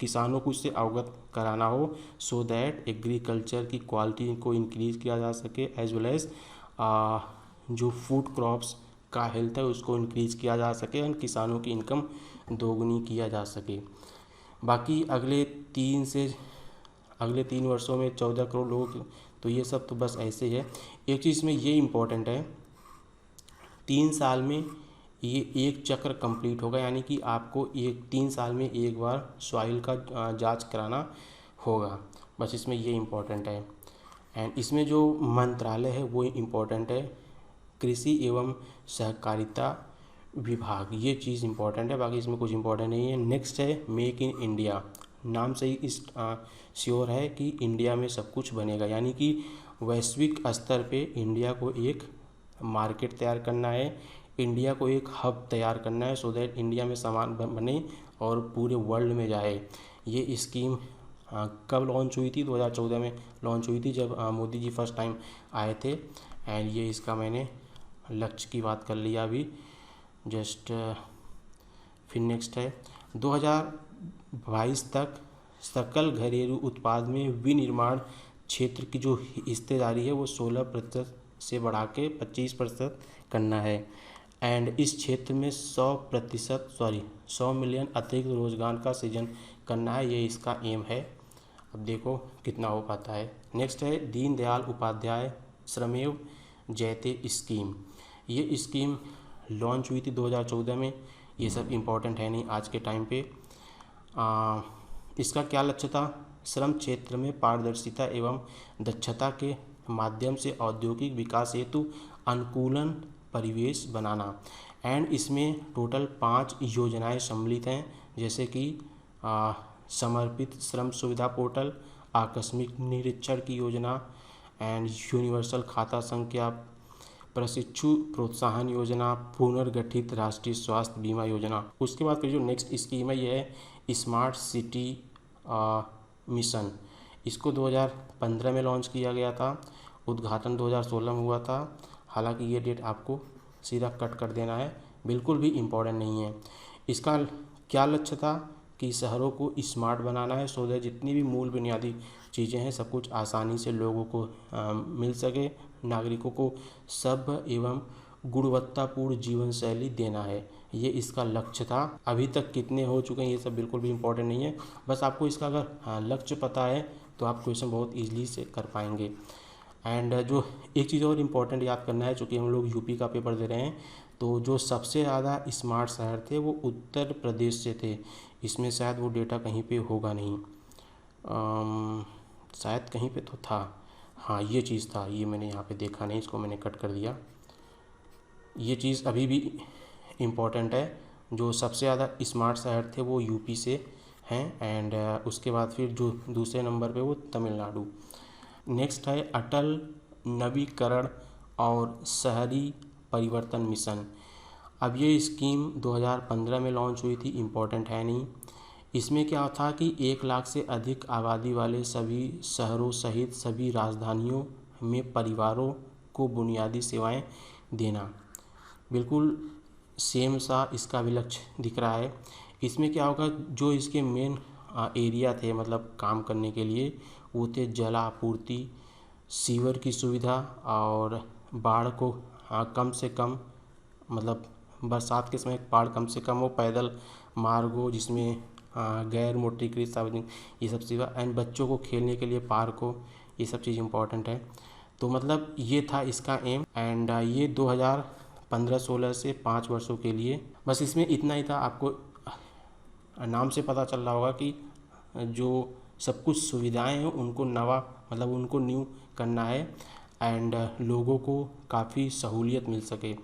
किसानों को उससे अवगत कराना हो, सो दैट एग्रीकल्चर की क्वालिटी को इंक्रीज़ किया जा सके, एज वेल एज जो फूड क्रॉप्स का हेल्थ है उसको इंक्रीज़ किया जा सके, एंड किसानों की इनकम दोगुनी किया जा सके। बाकी अगले 3 वर्षों में 14 करोड़ लोग, तो ये सब तो बस ऐसे है। एक चीज़ में ये इम्पोर्टेंट है, 3 साल में ये एक चक्र कंप्लीट होगा, यानी कि आपको 3 साल में एक बार सॉइल का जांच कराना होगा, बस इसमें ये इम्पोर्टेंट है। एंड इसमें जो मंत्रालय है वो इम्पोर्टेंट है, कृषि एवं सहकारिता विभाग, ये चीज़ इम्पोर्टेंट है, बाकी इसमें कुछ इम्पोर्टेंट नहीं है। नेक्स्ट है मेक इन इंडिया, नाम से ही इस श्योर है कि इंडिया में सब कुछ बनेगा, यानी कि वैश्विक स्तर पे इंडिया को एक मार्केट तैयार करना है, इंडिया को एक हब तैयार करना है, सो दैट इंडिया में सामान बने और पूरे वर्ल्ड में जाए। ये स्कीम कब लॉन्च हुई थी, 2014 में लॉन्च हुई थी, जब मोदी जी फर्स्ट टाइम आए थे। एंड ये इसका मैंने लक्ष्य की बात कर लिया अभी जस्ट। फिर नेक्स्ट है 2022 तक सकल घरेलू उत्पाद में विनिर्माण क्षेत्र की जो हिस्सेदारी है वो 16% से बढ़ा के 25% करना है, एंड इस क्षेत्र में 100 मिलियन अतिरिक्त रोजगार का सृजन करना है, ये इसका एम है। अब देखो कितना हो पाता है। नेक्स्ट है दीनदयाल उपाध्याय श्रमेव जयते स्कीम, ये स्कीम लॉन्च हुई थी 2014 में, ये सब इम्पोर्टेंट है नहीं आज के टाइम पे। इसका क्या लक्ष्य था, श्रम क्षेत्र में पारदर्शिता एवं दक्षता के माध्यम से औद्योगिक विकास हेतु अनुकूलन परिवेश बनाना। एंड इसमें टोटल 5 योजनाएं सम्मिलित हैं, जैसे कि समर्पित श्रम सुविधा पोर्टल, आकस्मिक निरीक्षण की योजना, एंड यूनिवर्सल खाता संख्या, प्रशिक्षु प्रोत्साहन योजना, पुनर्गठित राष्ट्रीय स्वास्थ्य बीमा योजना। उसके बाद फिर जो नेक्स्ट स्कीम है ये है स्मार्ट सिटी मिशन, इसको 2015 में लॉन्च किया गया था, उद्घाटन 2016 में हुआ था। हालांकि ये डेट आपको सीधा कट कर देना है, बिल्कुल भी इम्पोर्टेंट नहीं है। इसका क्या लक्ष्य था कि शहरों को स्मार्ट बनाना है, सो दैट जितनी भी मूल बुनियादी चीज़ें हैं सब कुछ आसानी से लोगों को मिल सके, नागरिकों को सब एवं गुणवत्तापूर्ण जीवन शैली देना है, ये इसका लक्ष्य था। अभी तक कितने हो चुके हैं ये सब बिल्कुल भी इम्पोर्टेंट नहीं है, बस आपको इसका अगर लक्ष्य पता है तो आप क्वेश्चन बहुत ईजिली से कर पाएंगे। एंड जो एक चीज़ और इम्पोर्टेंट याद करना है, चूँकि हम लोग यूपी का पेपर दे रहे हैं, तो जो सबसे ज़्यादा स्मार्ट शहर थे वो उत्तर प्रदेश से थे। इसमें शायद वो डेटा कहीं पे होगा नहीं, शायद कहीं पे तो था, हाँ ये चीज़ था, ये मैंने यहाँ पे देखा नहीं, इसको मैंने कट कर दिया। ये चीज़ अभी भी इम्पोर्टेंट है, जो सबसे ज़्यादा स्मार्ट शहर थे वो यूपी से हैं, एंड उसके बाद फिर जो दूसरे नंबर पे वो तमिलनाडु। नेक्स्ट है अटल नवीकरण और शहरी परिवर्तन मिशन। अब ये स्कीम 2015 में लॉन्च हुई थी, इम्पोर्टेंट है नहीं। इसमें क्या था कि 1 लाख से अधिक आबादी वाले सभी शहरों सहित सभी राजधानियों में परिवारों को बुनियादी सेवाएं देना। बिल्कुल सेम सा इसका भी लक्ष्य दिख रहा है। इसमें क्या होगा, जो इसके मेन एरिया थे मतलब काम करने के लिए, वो थे जल आपूर्ति, सीवर की सुविधा और बाढ़ को कम से कम, मतलब बरसात के समय बाढ़ कम से कम हो, पैदल मार्ग हो जिसमें गैर मोटरीकृत सार्वजनिक ये सब सेवा, एंड बच्चों को खेलने के लिए पार्क हो, ये सब चीज़ इम्पोर्टेंट है। तो मतलब ये था इसका एम, एंड ये 2015-16 से 5 वर्षों के लिए। बस इसमें इतना ही था। आपको नाम से पता चल रहा होगा कि जो सब कुछ सुविधाएं हैं उनको नवा मतलब उनको न्यू करना है, एंड लोगों को काफ़ी सहूलियत मिल सके।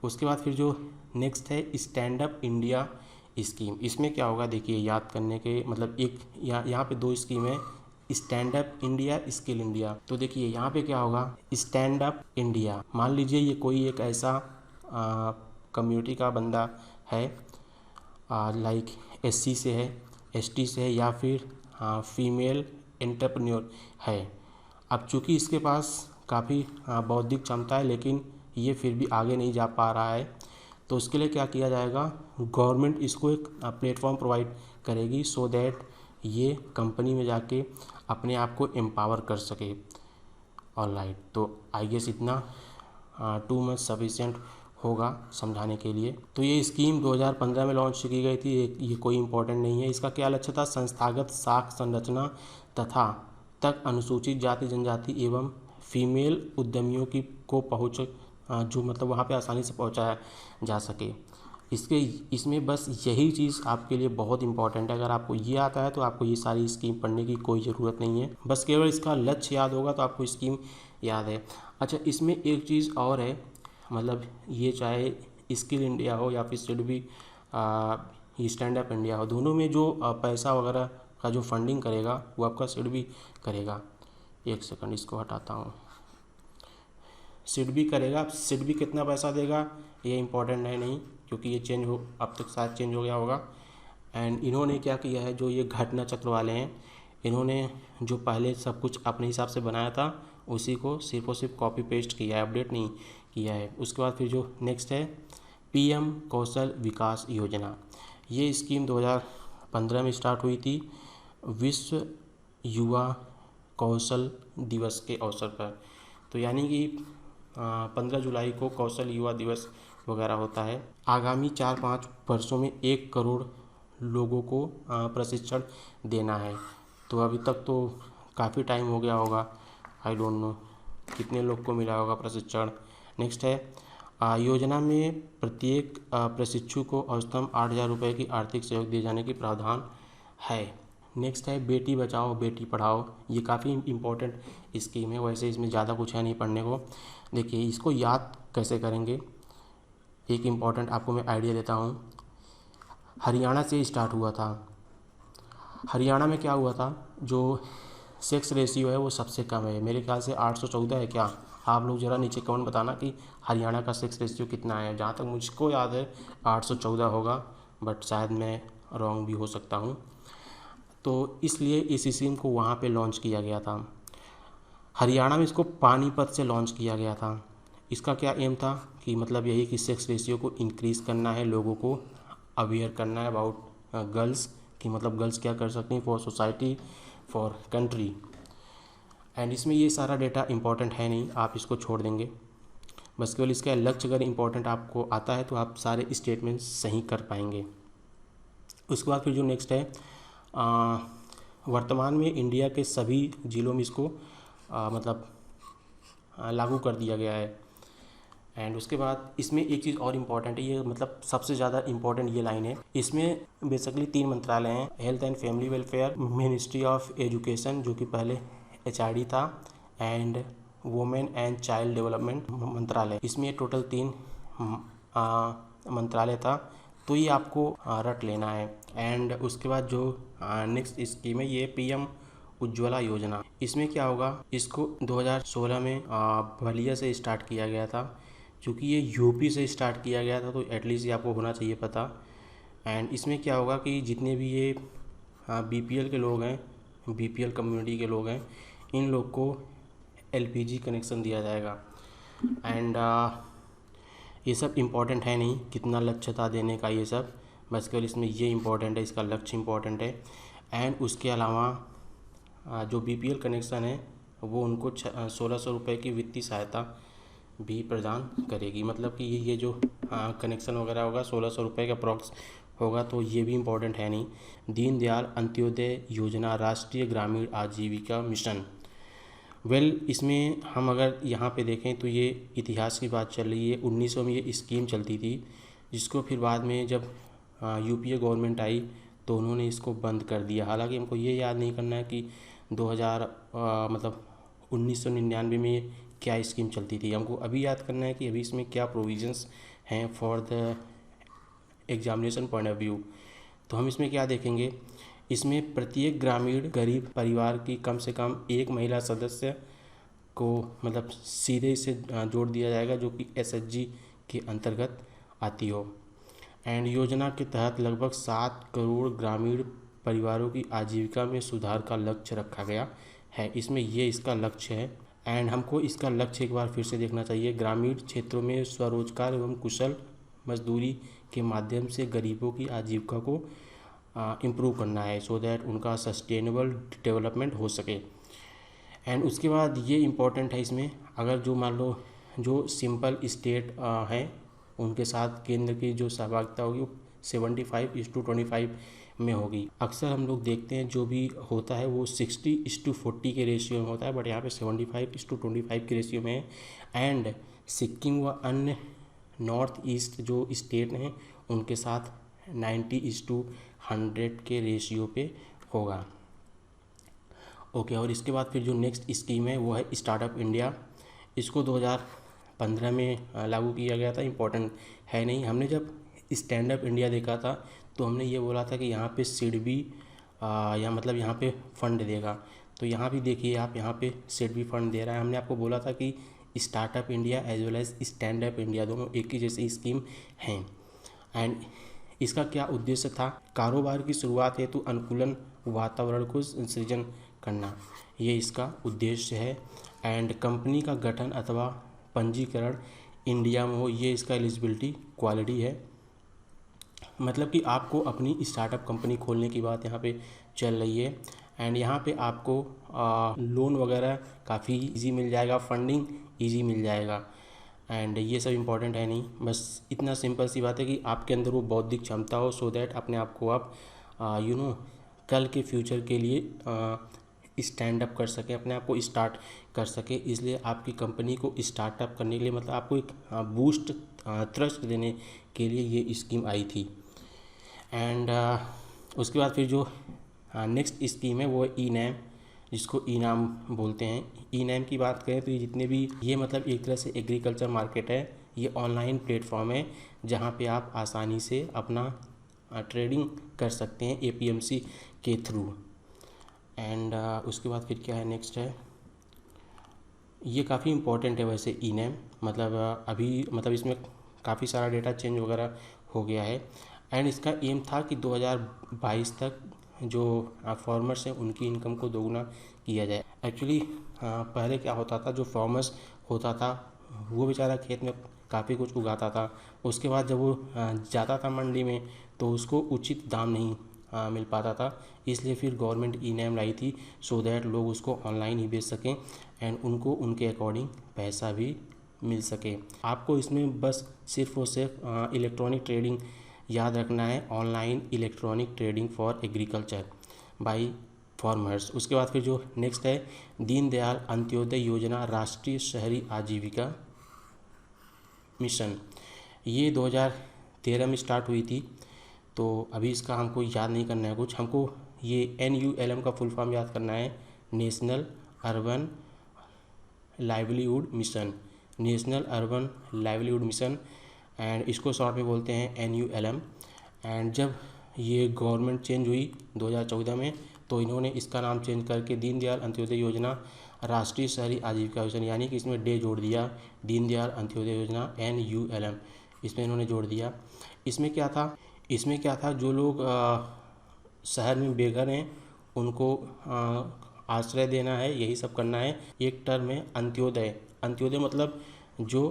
उसके बाद फिर जो नेक्स्ट है स्टैंड अप इंडिया स्कीम। इसमें क्या होगा देखिए, याद करने के मतलब एक यहाँ पे 2 स्कीम है, stand up India, skill India. तो देखिए यहाँ पे क्या होगा, स्टैंड अप इंडिया, मान लीजिए ये कोई एक ऐसा कम्युनिटी का बंदा है, लाइक एससी से है, एसटी से है, या फिर फीमेल एंटरप्रेन्योर है। अब चूँकि इसके पास काफ़ी बौद्धिक क्षमता है, लेकिन ये फिर भी आगे नहीं जा पा रहा है, तो उसके लिए क्या किया जाएगा, गवर्नमेंट इसको एक प्लेटफॉर्म प्रोवाइड करेगी, सो दैट ये कंपनी में जाके अपने आप को एम्पावर कर सके। ऑलराइट, तो आई गेस इतना टू मच सफिशिएंट होगा समझाने के लिए। तो ये स्कीम 2015 में लॉन्च की गई थी। ये कोई इम्पोर्टेंट नहीं है। इसका क्या लक्ष्य था, संस्थागत साख संरचना तथा तक अनुसूचित जाति जनजाति एवं फीमेल उद्यमियों की को पहुँच जो मतलब वहाँ पे आसानी से पहुँचाया जा सके। इसमें बस यही चीज़ आपके लिए बहुत इंपॉर्टेंट है। अगर आपको ये आता है तो आपको ये सारी स्कीम पढ़ने की कोई ज़रूरत नहीं है, बस केवल इसका लक्ष्य याद होगा तो आपको स्कीम याद है। अच्छा, इसमें एक चीज़ और है, मतलब ये चाहे स्किल इंडिया हो या फिर सिडबी स्टैंड अप इंडिया हो, दोनों में जो पैसा वगैरह का जो फंडिंग करेगा वो आपका सिडबी करेगा। एक सेकंड इसको हटाता हूँ। सिडबी करेगा। सिडबी कितना पैसा देगा ये इम्पोर्टेंट है नहीं, क्योंकि ये चेंज हो, अब तक शायद चेंज हो गया होगा। एंड इन्होंने क्या किया है, जो ये घटना चक्र वाले हैं, इन्होंने जो पहले सब कुछ अपने हिसाब से बनाया था उसी को सिर्फ और सिर्फ कॉपी पेस्ट किया है, अपडेट नहीं किया है। उसके बाद फिर जो नेक्स्ट है पीएम कौशल विकास योजना। ये स्कीम 2015 में स्टार्ट हुई थी विश्व युवा कौशल दिवस के अवसर पर। तो यानी कि 15 जुलाई को कौशल युवा दिवस वगैरह होता है। आगामी 4-5 वर्षों में 1 करोड़ लोगों को प्रशिक्षण देना है। तो अभी तक तो काफ़ी टाइम हो गया होगा, आई डोंट नो कितने लोग को मिला होगा प्रशिक्षण। नेक्स्ट है योजना में प्रत्येक प्रशिक्षु को औसतन 8,000 रुपये की आर्थिक सहयोग दिए जाने की प्रावधान है। नेक्स्ट है बेटी बचाओ बेटी पढ़ाओ। ये काफ़ी इम्पोर्टेंट स्कीम है, वैसे इसमें ज़्यादा कुछ है नहीं पढ़ने को। देखिए इसको याद कैसे करेंगे, एक इम्पॉर्टेंट आपको मैं आइडिया देता हूँ। हरियाणा से स्टार्ट हुआ था। हरियाणा में क्या हुआ था, जो सेक्स रेशियो है वो सबसे कम है, मेरे ख्याल से 814 है क्या। आप लोग ज़रा नीचे कमेंट बताना कि हरियाणा का सेक्स रेशियो कितना है। जहाँ तक मुझको याद है 814 होगा, बट शायद मैं रॉन्ग भी हो सकता हूँ। तो इसलिए इस स्कीम को वहाँ पे लॉन्च किया गया था। हरियाणा में इसको पानीपत से लॉन्च किया गया था। इसका क्या एम था कि मतलब यही कि सेक्स रेशियो को इंक्रीज़ करना है, लोगों को अवेयर करना है अबाउट गर्ल्स कि मतलब गर्ल्स क्या कर सकती हैं for society for country. And इसमें ये सारा डेटा इंपॉर्टेंट है नहीं, आप इसको छोड़ देंगे। बस केवल इसका लक्ष्य अगर इंपॉर्टेंट आपको आता है तो आप सारे स्टेटमेंट सही कर पाएंगे। उसके बाद फिर जो नेक्स्ट है वर्तमान में इंडिया के सभी ज़िलों में इसको मतलब लागू कर दिया गया है। एंड उसके बाद इसमें एक चीज़ और इम्पॉर्टेंट है, ये मतलब सबसे ज़्यादा इम्पॉर्टेंट ये लाइन है। इसमें बेसिकली 3 मंत्रालय हैं, health and family welfare, ministry of education जो कि पहले HRD था, and women and child development मंत्रालय। इसमें टोटल 3 मंत्रालय था, तो ये आपको रट लेना है। एंड उसके बाद जो नेक्स्ट स्कीम है ये PM उज्ज्वला योजना। इसमें क्या होगा, इसको 2016 में बलिया से स्टार्ट किया गया था। क्योंकि ये यूपी से स्टार्ट किया गया था तो एटलीस्ट ये आपको होना चाहिए पता। एंड इसमें क्या होगा कि जितने भी ये BPL के लोग हैं, BPL कम्युनिटी के लोग हैं, इन लोग को LPG कनेक्शन दिया जाएगा। एंड ये सब इम्पोर्टेंट है नहीं, कितना लक्ष्य था देने का ये सब, बस केवल इसमें ये इम्पोर्टेंट है, इसका लक्ष्य इम्पोर्टेंट है। एंड उसके अलावा जो BPL कनेक्शन है वो उनको 1600 रुपये की वित्तीय सहायता भी प्रदान करेगी। मतलब कि ये जो कनेक्शन वगैरह होगा 1600 रुपये का अप्रॉक्स होगा, तो ये भी इम्पोर्टेंट है नहीं। दीनदयाल अंत्योदय योजना राष्ट्रीय ग्रामीण आजीविका मिशन, इसमें हम अगर यहाँ पे देखें तो ये इतिहास की बात चल रही है। 1900 में ये स्कीम चलती थी, जिसको फिर बाद में जब UPA गवर्नमेंट आई तो उन्होंने इसको बंद कर दिया। हालांकि हमको ये याद नहीं करना है कि 2000 मतलब 1999 में क्या स्कीम चलती थी, हमको अभी याद करना है कि अभी इसमें क्या प्रोविजंस हैं for the examination point of view. तो हम इसमें क्या देखेंगे, इसमें प्रत्येक ग्रामीण गरीब परिवार की कम से कम एक महिला सदस्य को मतलब सीधे इसे जोड़ दिया जाएगा, जो कि SHG के अंतर्गत आती हो। एंड योजना के तहत लगभग 7 करोड़ ग्रामीण परिवारों की आजीविका में सुधार का लक्ष्य रखा गया है। इसमें ये इसका लक्ष्य है। एंड हमको इसका लक्ष्य एक बार फिर से देखना चाहिए। ग्रामीण क्षेत्रों में स्वरोजगार एवं कुशल मजदूरी के माध्यम से गरीबों की आजीविका को इम्प्रूव करना है, सो दैट उनका सस्टेनेबल डेवलपमेंट हो सके। एंड उसके बाद ये इम्पोर्टेंट है इसमें, अगर जो मान लो जो सिंपल स्टेट हैं उनके साथ केंद्र की जो सहभागिता होगी वो 75:25 में होगी। अक्सर हम लोग देखते हैं जो भी होता है वो 60:40 के रेशियो में होता है, बट यहाँ पे 75:25 के रेशियो में है। एंड सिक्किम व अन्य नॉर्थ ईस्ट जो स्टेट हैं उनके साथ 90:100 के रेशियो पे होगा। ओके, और इसके बाद फिर जो नेक्स्ट स्कीम है वो है स्टार्टअप इंडिया। इसको 2015 में लागू किया गया था, इम्पोर्टेंट है नहीं। हमने जब स्टैंड अप इंडिया देखा था तो हमने ये बोला था कि यहाँ पे सिडबी या मतलब यहाँ पे फंड देगा, तो यहाँ भी देखिए आप, यहाँ पे सिडबी फंड दे रहा है। हमने आपको बोला था कि startup India as well as stand up India दोनों एक ही जैसी स्कीम हैं। एंड इसका क्या उद्देश्य था, कारोबार की शुरुआत हेतु अनुकूलन वातावरण को सृजन करना, ये इसका उद्देश्य है। एंड कंपनी का गठन अथवा पंजीकरण इंडिया में हो, ये इसका एलिजिबिलिटी क्वालिटी है। मतलब कि आपको अपनी स्टार्टअप कंपनी खोलने की बात यहाँ पे चल रही है। एंड यहाँ पे आपको लोन वगैरह काफ़ी इजी मिल जाएगा, फंडिंग इजी मिल जाएगा। एंड ये सब इम्पोर्टेंट है नहीं, बस इतना सिंपल सी बात है कि आपके अंदर वो बौद्धिक क्षमता हो, सो दैट अपने आप को आप कल के फ्यूचर के लिए स्टैंड अप कर सकें, अपने आप को स्टार्ट कर सकें। इसलिए आपकी कंपनी को स्टार्टअप करने के लिए मतलब आपको एक बूस्ट थ्रस्ट देने के लिए ये स्कीम आई थी। एंड उसके बाद फिर जो नेक्स्ट स्कीम है वो है ई-नैम, जिसको ई-नाम बोलते हैं। ई-नैम की बात करें तो ये जितने भी, ये मतलब एक तरह से एग्रीकल्चर मार्केट है। ये ऑनलाइन प्लेटफॉर्म है जहाँ पे आप आसानी से अपना ट्रेडिंग कर सकते हैं APMC के थ्रू। एंड उसके बाद फिर क्या है, नेक्स्ट है, ये काफ़ी इम्पोर्टेंट है वैसे ई-नैम। मतलब अभी मतलब इसमें काफ़ी सारा डेटा चेंज वगैरह हो गया है। एंड इसका एम था कि 2022 तक जो फार्मर्स हैं उनकी इनकम को दोगुना किया जाए। एक्चुअली पहले क्या होता था, जो फार्मर्स होता था वो बेचारा खेत में काफ़ी कुछ उगाता था, उसके बाद जब वो जाता था मंडी में तो उसको उचित दाम नहीं मिल पाता था। इसलिए फिर गवर्नमेंट ई-नैम लाई थी, सो दैट लोग उसको ऑनलाइन ही बेच सकें एंड उनको उनके अकॉर्डिंग पैसा भी मिल सके। आपको इसमें बस सिर्फ और सिर्फ इलेक्ट्रॉनिक ट्रेडिंग याद रखना है, online electronic trading for agriculture by farmers. उसके बाद फिर जो नेक्स्ट है, दीनदयाल अंत्योदय योजना राष्ट्रीय शहरी आजीविका मिशन। ये 2013 में स्टार्ट हुई थी, तो अभी इसका हमको याद नहीं करना है कुछ, हमको ये NULM का फुल फॉर्म याद करना है, national urban livelihood mission, national urban livelihood mission. And इसको शॉर्ट में बोलते हैं NULM। एंड जब ये गवर्नमेंट चेंज हुई 2014 में तो इन्होंने इसका नाम चेंज करके दीनदयाल अंत्योदय योजना राष्ट्रीय शहरी आजीविका मिशन, यानी कि इसमें डे जोड़ दिया, दीनदयाल अंत्योदय योजना NULM, इसमें इन्होंने जोड़ दिया। इसमें क्या था, जो लोग शहर में बेघर हैं उनको आश्रय देना है, यही सब करना है। एक टर्म है अंत्योदय। अंत्योदय मतलब जो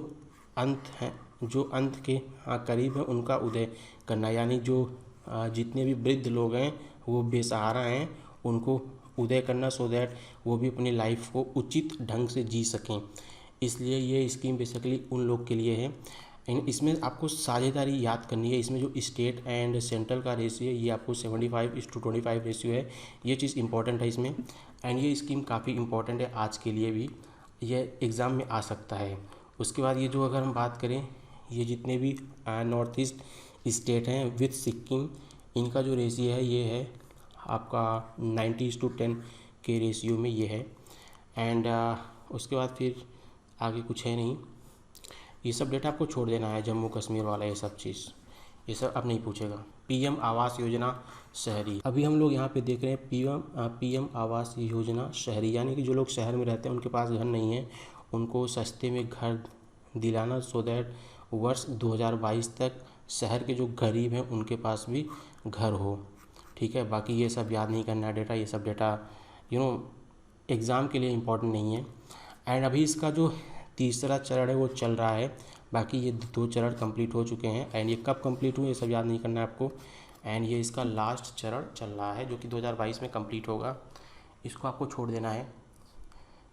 अंत है, जो अंत के करीब हैं उनका उदय करना, यानी जो जितने भी वृद्ध लोग हैं वो बेसहारा हैं उनको उदय करना, सो दैट वो भी अपनी लाइफ को उचित ढंग से जी सकें। इसलिए ये स्कीम बेसिकली उन लोग के लिए है। इसमें आपको साझेदारी याद करनी है। इसमें जो स्टेट एंड सेंट्रल का रेशियो है ये आपको 75:25 रेशियो है। ये चीज़ इंपॉर्टेंट है इसमें। एंड ये स्कीम काफ़ी इंपॉर्टेंट है आज के लिए भी, यह एग्ज़ाम में आ सकता है। उसके बाद ये जो अगर हम बात करें, ये जितने भी नॉर्थ ईस्ट स्टेट हैं विथ सिक्किम, इनका जो रेशियो है ये है आपका 90:10 के रेशियो में ये है। एंड उसके बाद फिर आगे कुछ है नहीं, ये सब डेटा आपको छोड़ देना है, जम्मू कश्मीर वाला ये सब चीज़, ये सब अब नहीं पूछेगा। पीएम आवास योजना शहरी, अभी हम लोग यहाँ पे देख रहे हैं पीएम आवास योजना शहरी, यानी कि जो लोग शहर में रहते हैं उनके पास घर नहीं है, उनको सस्ते में घर दिलाना, सो दैट वर्ष 2022 तक शहर के जो गरीब हैं उनके पास भी घर हो। ठीक है, बाकी ये सब याद नहीं करना है डेटा, ये सब डेटा एग्ज़ाम के लिए इम्पोर्टेंट नहीं है। एंड अभी इसका जो तीसरा चरण है वो चल रहा है, बाकी ये 2 चरण कंप्लीट हो चुके हैं। एंड ये कब कंप्लीट हुए ये सब याद नहीं करना है आपको। एंड ये इसका लास्ट चरण चल रहा है जो कि 2022 में कंप्लीट होगा, इसको आपको छोड़ देना है।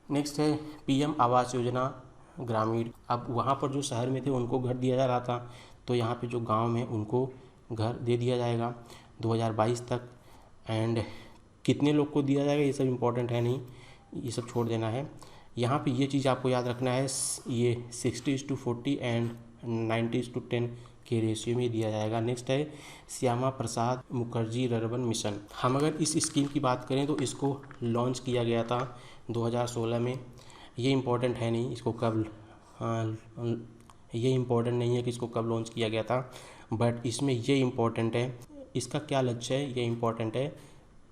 नेक्स्ट है पीएम आवास योजना ग्रामीण। अब वहाँ पर जो शहर में थे उनको घर दिया जा रहा था, तो यहाँ पे जो गांव में उनको घर दे दिया जाएगा 2022 तक। एंड कितने लोग को दिया जाएगा ये सब इम्पोर्टेंट है नहीं, ये सब छोड़ देना है। यहाँ पे ये चीज़ आपको याद रखना है, ये 60:40 एंड 90:10 के रेशियो में दिया जाएगा। नेक्स्ट है श्यामा प्रसाद मुखर्जी रर्बन मिशन। हम अगर इस स्कीम की बात करें तो इसको लॉन्च किया गया था 2016 में। ये इम्पोर्टेंट है नहीं इसको कब, ये इम्पोर्टेंट नहीं है कि इसको कब लॉन्च किया गया था, बट इसमें ये इम्पोर्टेंट है, इसका क्या लक्ष्य है ये इम्पोर्टेंट है।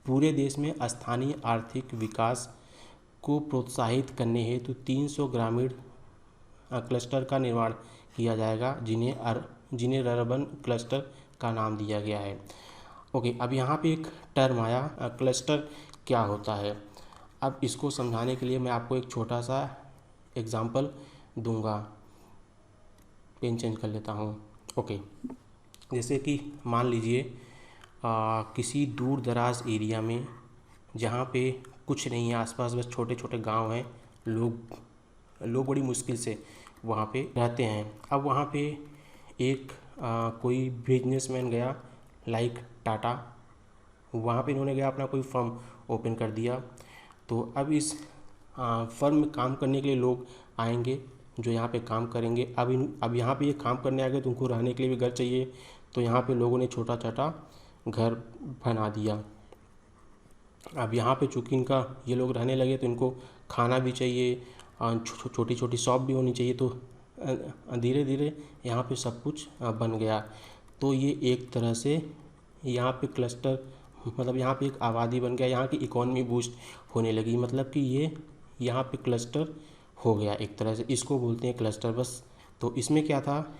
पूरे देश में स्थानीय आर्थिक विकास को प्रोत्साहित करने हेतु 300 ग्रामीण क्लस्टर का निर्माण किया जाएगा, जिन्हें अर्बन क्लस्टर का नाम दिया गया है। ओके, अब यहाँ पे एक टर्म आया, क्लस्टर क्या होता है। अब इसको समझाने के लिए मैं आपको एक छोटा सा एग्जांपल दूंगा, पेन चेंज कर लेता हूँ। ओके, जैसे कि मान लीजिए किसी दूर दराज एरिया में जहाँ पे कुछ नहीं है, आसपास बस छोटे छोटे गांव हैं, लोग बड़ी मुश्किल से वहाँ पे रहते हैं। अब वहाँ पे एक कोई बिजनेसमैन गया, लाइक टाटा, वहाँ पे इन्होंने गया अपना कोई फर्म ओपन कर दिया। तो अब इस फर्म में काम करने के लिए लोग आएंगे जो यहाँ पे काम करेंगे। अब यहाँ पे ये काम करने आ गए तो उनको रहने के लिए भी घर चाहिए, तो यहाँ पे लोगों ने छोटा छोटा घर बना दिया। अब यहाँ पे चूँकि इनका ये लोग रहने लगे तो इनको खाना भी चाहिए, छोटी छोटी शॉप भी होनी चाहिए, तो धीरे धीरे यहाँ पे सब कुछ बन गया। तो ये एक तरह से यहाँ पे क्लस्टर, मतलब यहाँ पे एक आबादी बन गया, यहाँ की इकोनॉमी बूस्ट होने लगी, मतलब कि ये यहाँ पे क्लस्टर हो गया एक तरह से, इसको बोलते हैं क्लस्टर बस। तो इसमें क्या था,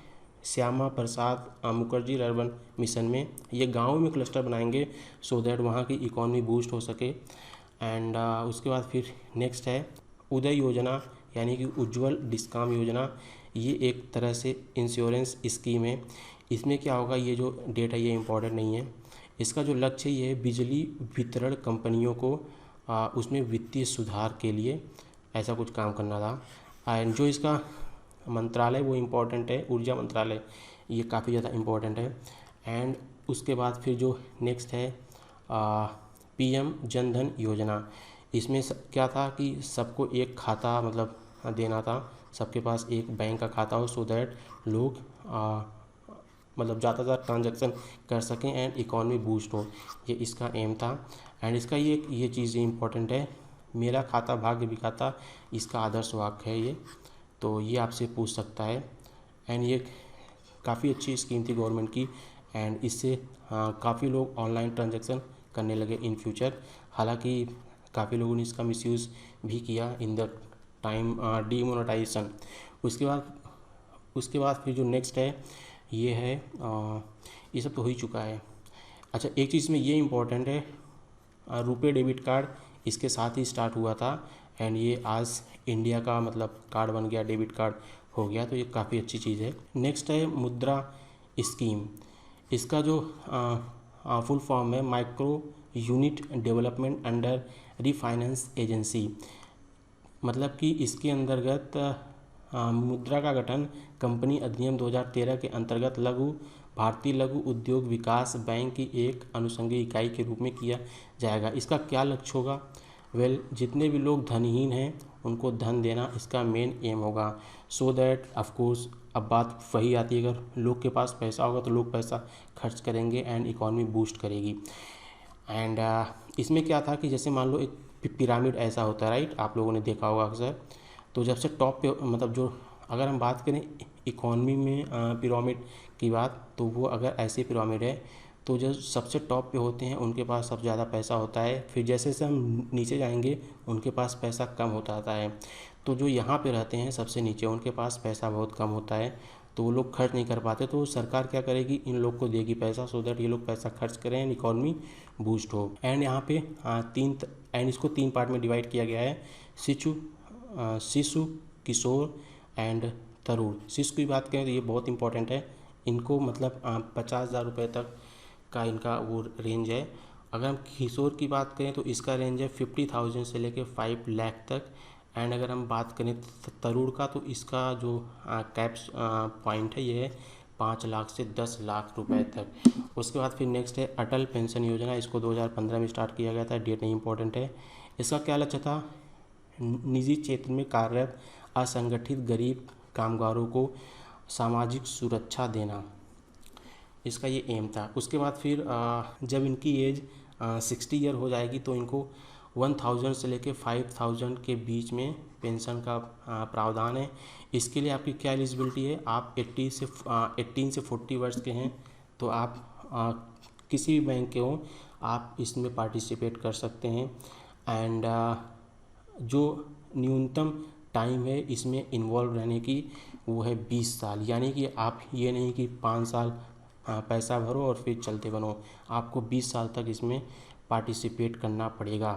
श्यामा प्रसाद मुखर्जी अर्बन मिशन में ये गाँव में क्लस्टर बनाएंगे सो दैट वहाँ की इकोनॉमी बूस्ट हो सके। एंड उसके बाद फिर नेक्स्ट है उदय योजना, यानी कि उज्ज्वल डिस्काम योजना। ये एक तरह से इंश्योरेंस स्कीम है। इसमें क्या होगा, ये जो डेट है ये इम्पोर्टेंट नहीं है। इसका जो लक्ष्य ये है बिजली वितरण कंपनियों को उसमें वित्तीय सुधार के लिए ऐसा कुछ काम करना था। एंड जो इसका मंत्रालय वो इम्पोर्टेंट है, ऊर्जा मंत्रालय, ये काफ़ी ज़्यादा इम्पोर्टेंट है। एंड उसके बाद फिर जो नेक्स्ट है पीएम जनधन योजना। इसमें क्या था कि सबको एक खाता मतलब देना था, सबके पास एक बैंक का खाता हो, सो दैट लोग मतलब ज़्यादा ट्रांजैक्शन कर सकें एंड इकॉनमी बूस्ट हो, ये इसका एम था। एंड इसका ये चीज़ इम्पोर्टेंट है, मेरा खाता भाग्य विधाता, इसका आदर्श वाक्य है ये, तो ये आपसे पूछ सकता है। एंड ये काफ़ी अच्छी स्कीम थी गवर्नमेंट की, एंड इससे काफ़ी लोग ऑनलाइन ट्रांजैक्शन करने लगे इन फ्यूचर। हालांकि काफ़ी लोगों ने इसका मिसयूज़ भी किया इन द टाइम डीमोनेटाइजेशन। उसके बाद फिर जो नेक्स्ट है ये है ये सब तो हो ही चुका है। अच्छा, एक चीज़ में ये इम्पोर्टेंट है, रुपे डेबिट कार्ड इसके साथ ही स्टार्ट हुआ था, एंड ये आज इंडिया का मतलब कार्ड बन गया, डेबिट कार्ड हो गया, तो ये काफ़ी अच्छी चीज़ है। नेक्स्ट है मुद्रा स्कीम। इसका जो फुल फॉर्म है micro unit development under refinance agency. मतलब कि इसके अंतर्गत मुद्रा का गठन कंपनी अधिनियम 2013 के अंतर्गत भारतीय लघु उद्योग विकास बैंक की एक अनुषंगी इकाई के रूप में किया जाएगा। इसका क्या लक्ष्य होगा? जितने भी लोग धनहीन हैं उनको धन देना इसका मेन एम होगा। सो दैट ऑफकोर्स अब बात वही आती है, अगर लोग के पास पैसा होगा तो लोग पैसा खर्च करेंगे एंड इकॉनमी बूस्ट करेगी। एंड इसमें क्या था कि जैसे मान लो एक पिरामिड ऐसा होता है, राइट, आप लोगों ने देखा होगा अक्सर। तो जब से टॉप पे मतलब जो अगर हम बात करें इकॉनमी में पिरामिड की बात, तो वो अगर ऐसे पिरामिड है तो जो सबसे टॉप पे होते हैं उनके पास सबसे ज़्यादा पैसा होता है। फिर जैसे जैसे हम नीचे जाएंगे उनके पास पैसा कम होता आता है। तो जो यहाँ पे रहते हैं सबसे नीचे उनके पास पैसा बहुत कम होता है, तो वो लोग खर्च नहीं कर पाते। तो सरकार क्या करेगी, इन लोग को देगी पैसा, सो दैट ये लोग पैसा खर्च करें एंड इकॉनमी बूस्ट हो। एंड यहाँ पे इसको 3 पार्ट में डिवाइड किया गया है, शिशु, किशोर एंड तरुण। शिशु की बात करें तो ये बहुत इंपॉर्टेंट है। इनको मतलब 50,000 रुपये तक का इनका वो रेंज है। अगर हम किशोर की बात करें तो इसका रेंज है 50,000 से लेकर 5 लाख तक। एंड अगर हम बात करें तरुण का तो इसका जो कैप्स पॉइंट है ये है 5 लाख से 10 लाख रुपए तक। उसके बाद फिर नेक्स्ट है अटल पेंशन योजना। इसको 2015 में स्टार्ट किया गया था, डेट नहीं इंपॉर्टेंट है। इसका क्या लक्ष्य था? निजी क्षेत्र में कार्यरत असंगठित गरीब कामगारों को सामाजिक सुरक्षा देना, इसका ये एम था। उसके बाद फिर जब इनकी एज 60 ईयर हो जाएगी तो इनको 1000 से लेकर 5000 के बीच में पेंशन का प्रावधान है। इसके लिए आपकी क्या एलिजिबिलिटी है? आप 18 से 40 वर्ष के हैं तो आप किसी भी बैंक के हों आप इसमें पार्टिसिपेट कर सकते हैं। एंड जो न्यूनतम टाइम है इसमें इन्वॉल्व रहने की वो है 20 साल। यानी कि आप ये नहीं कि 5 साल पैसा भरो और फिर चलते बनो, आपको 20 साल तक इसमें पार्टिसिपेट करना पड़ेगा।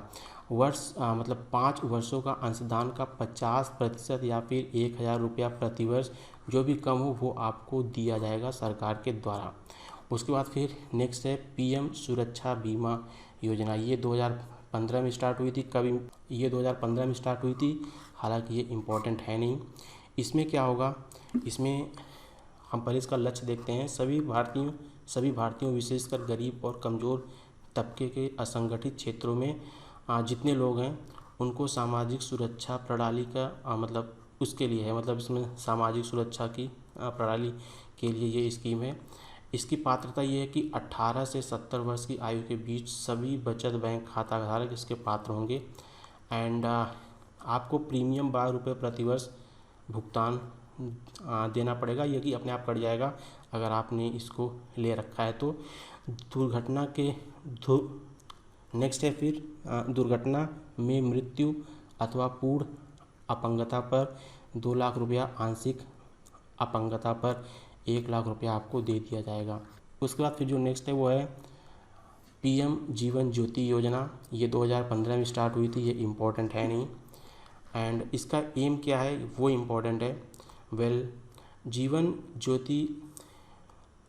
मतलब 5 वर्षों का अंशदान का 50% या फिर 1000 रुपया प्रति वर्ष जो भी कम हो वो आपको दिया जाएगा सरकार के द्वारा। उसके बाद फिर नेक्स्ट है पीएम सुरक्षा बीमा योजना। ये 2015 में स्टार्ट हुई थी। कभी ये 2015 में स्टार्ट हुई थी, हालांकि ये इम्पोर्टेंट है नहीं। इसमें क्या होगा, इसमें हम पहले इसका लक्ष्य देखते हैं। सभी भारतीयों विशेषकर गरीब और कमज़ोर तबके के असंगठित क्षेत्रों में जितने लोग हैं उनको सामाजिक सुरक्षा प्रणाली का मतलब उसके लिए है, मतलब इसमें सामाजिक सुरक्षा की प्रणाली के लिए ये स्कीम है। इसकी पात्रता ये है कि 18 से 70 वर्ष की आयु के बीच सभी बचत बैंक खाता धारक इसके पात्र होंगे। एंड आपको प्रीमियम 12 रुपये प्रति वर्ष भुगतान देना पड़ेगा, ये कि अपने आप कट जाएगा अगर आपने इसको ले रखा है तो। दुर्घटना के नेक्स्ट है फिर दुर्घटना में मृत्यु अथवा पूर्ण अपंगता पर 2 लाख रुपया, आंशिक अपंगता पर 1 लाख रुपया आपको दे दिया जाएगा। उसके बाद फिर जो नेक्स्ट है वो है पीएम जीवन ज्योति योजना। ये 2015 में स्टार्ट हुई थी, ये इम्पोर्टेंट है नहीं। एंड इसका एम क्या है वो इम्पोर्टेंट है। जीवन ज्योति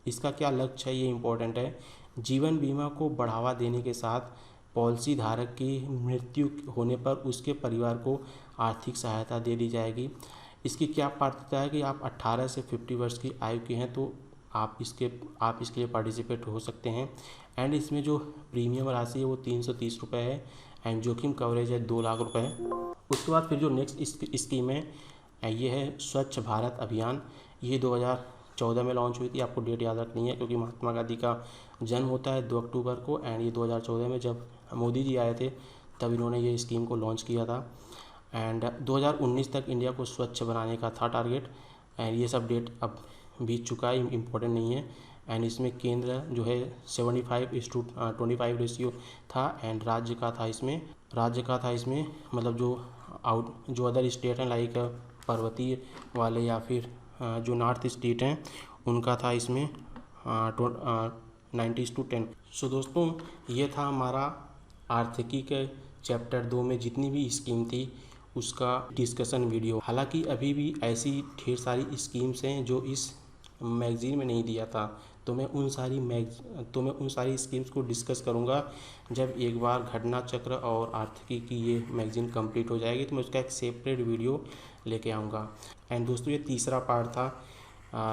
इसका क्या लक्ष्य है ये इम्पोर्टेंट है। जीवन बीमा को बढ़ावा देने के साथ पॉलिसी धारक की मृत्यु होने पर उसके परिवार को आर्थिक सहायता दे दी जाएगी। इसकी क्या पात्रता है कि आप 18 से 50 वर्ष की आयु के हैं तो आप इसके लिए पार्टिसिपेट हो सकते हैं। एंड इसमें जो प्रीमियम राशि है वो 330 रुपये है एंड जोखिम कवरेज है 2 लाख रुपये। उसके बाद फिर जो नेक्स्ट स्कीम है ये है स्वच्छ भारत अभियान। ये 2014 में लॉन्च हुई थी, आपको डेट याद रखनी है क्योंकि महात्मा गांधी का जन्म होता है 2 अक्टूबर को। एंड ये 2014 में जब मोदी जी आए थे तब इन्होंने ये स्कीम को लॉन्च किया था। एंड 2019 तक इंडिया को स्वच्छ बनाने का था टारगेट। एंड ये सब डेट अब बीत चुका है, इम्पोर्टेंट नहीं है। एंड इसमें केंद्र जो है 75:25 रेशियो था एंड राज्य का था इसमें मतलब जो अदर स्टेट हैं लाइक पर्वतीय वाले या फिर जो नॉर्थ स्टेट हैं उनका था इसमें 90:10। सो दोस्तों ये था हमारा आर्थिकी के चैप्टर 2 में जितनी भी स्कीम थी उसका डिस्कशन वीडियो। हालांकि अभी भी ऐसी ढेर सारी स्कीम्स हैं जो इस मैगज़ीन में नहीं दिया था, तो मैं उन सारी स्कीम्स को डिस्कस करूंगा जब एक बार घटना चक्र और आर्थिकी की ये मैगज़ीन कंप्लीट हो जाएगी, तो मैं उसका एक सेपरेट वीडियो लेके आऊँगा। एंड दोस्तों, ये तीसरा पार्ट था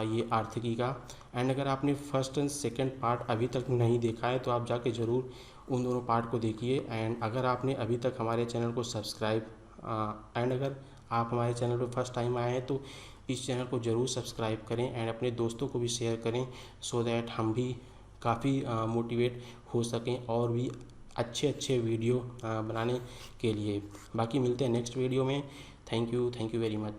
ये आर्थिकी का। एंड अगर आपने फर्स्ट एंड सेकंड पार्ट अभी तक नहीं देखा है तो आप जाके ज़रूर उन दोनों पार्ट को देखिए। एंड अगर आपने अभी तक हमारे चैनल को सब्सक्राइब एंड अगर आप हमारे चैनल पर फर्स्ट टाइम आए हैं तो इस चैनल को ज़रूर सब्सक्राइब करें एंड अपने दोस्तों को भी शेयर करें, सो दैट हम भी काफ़ी मोटिवेट हो सकें और भी अच्छे अच्छे वीडियो बनाने के लिए। बाकी मिलते हैं नेक्स्ट वीडियो में। Thank you very much.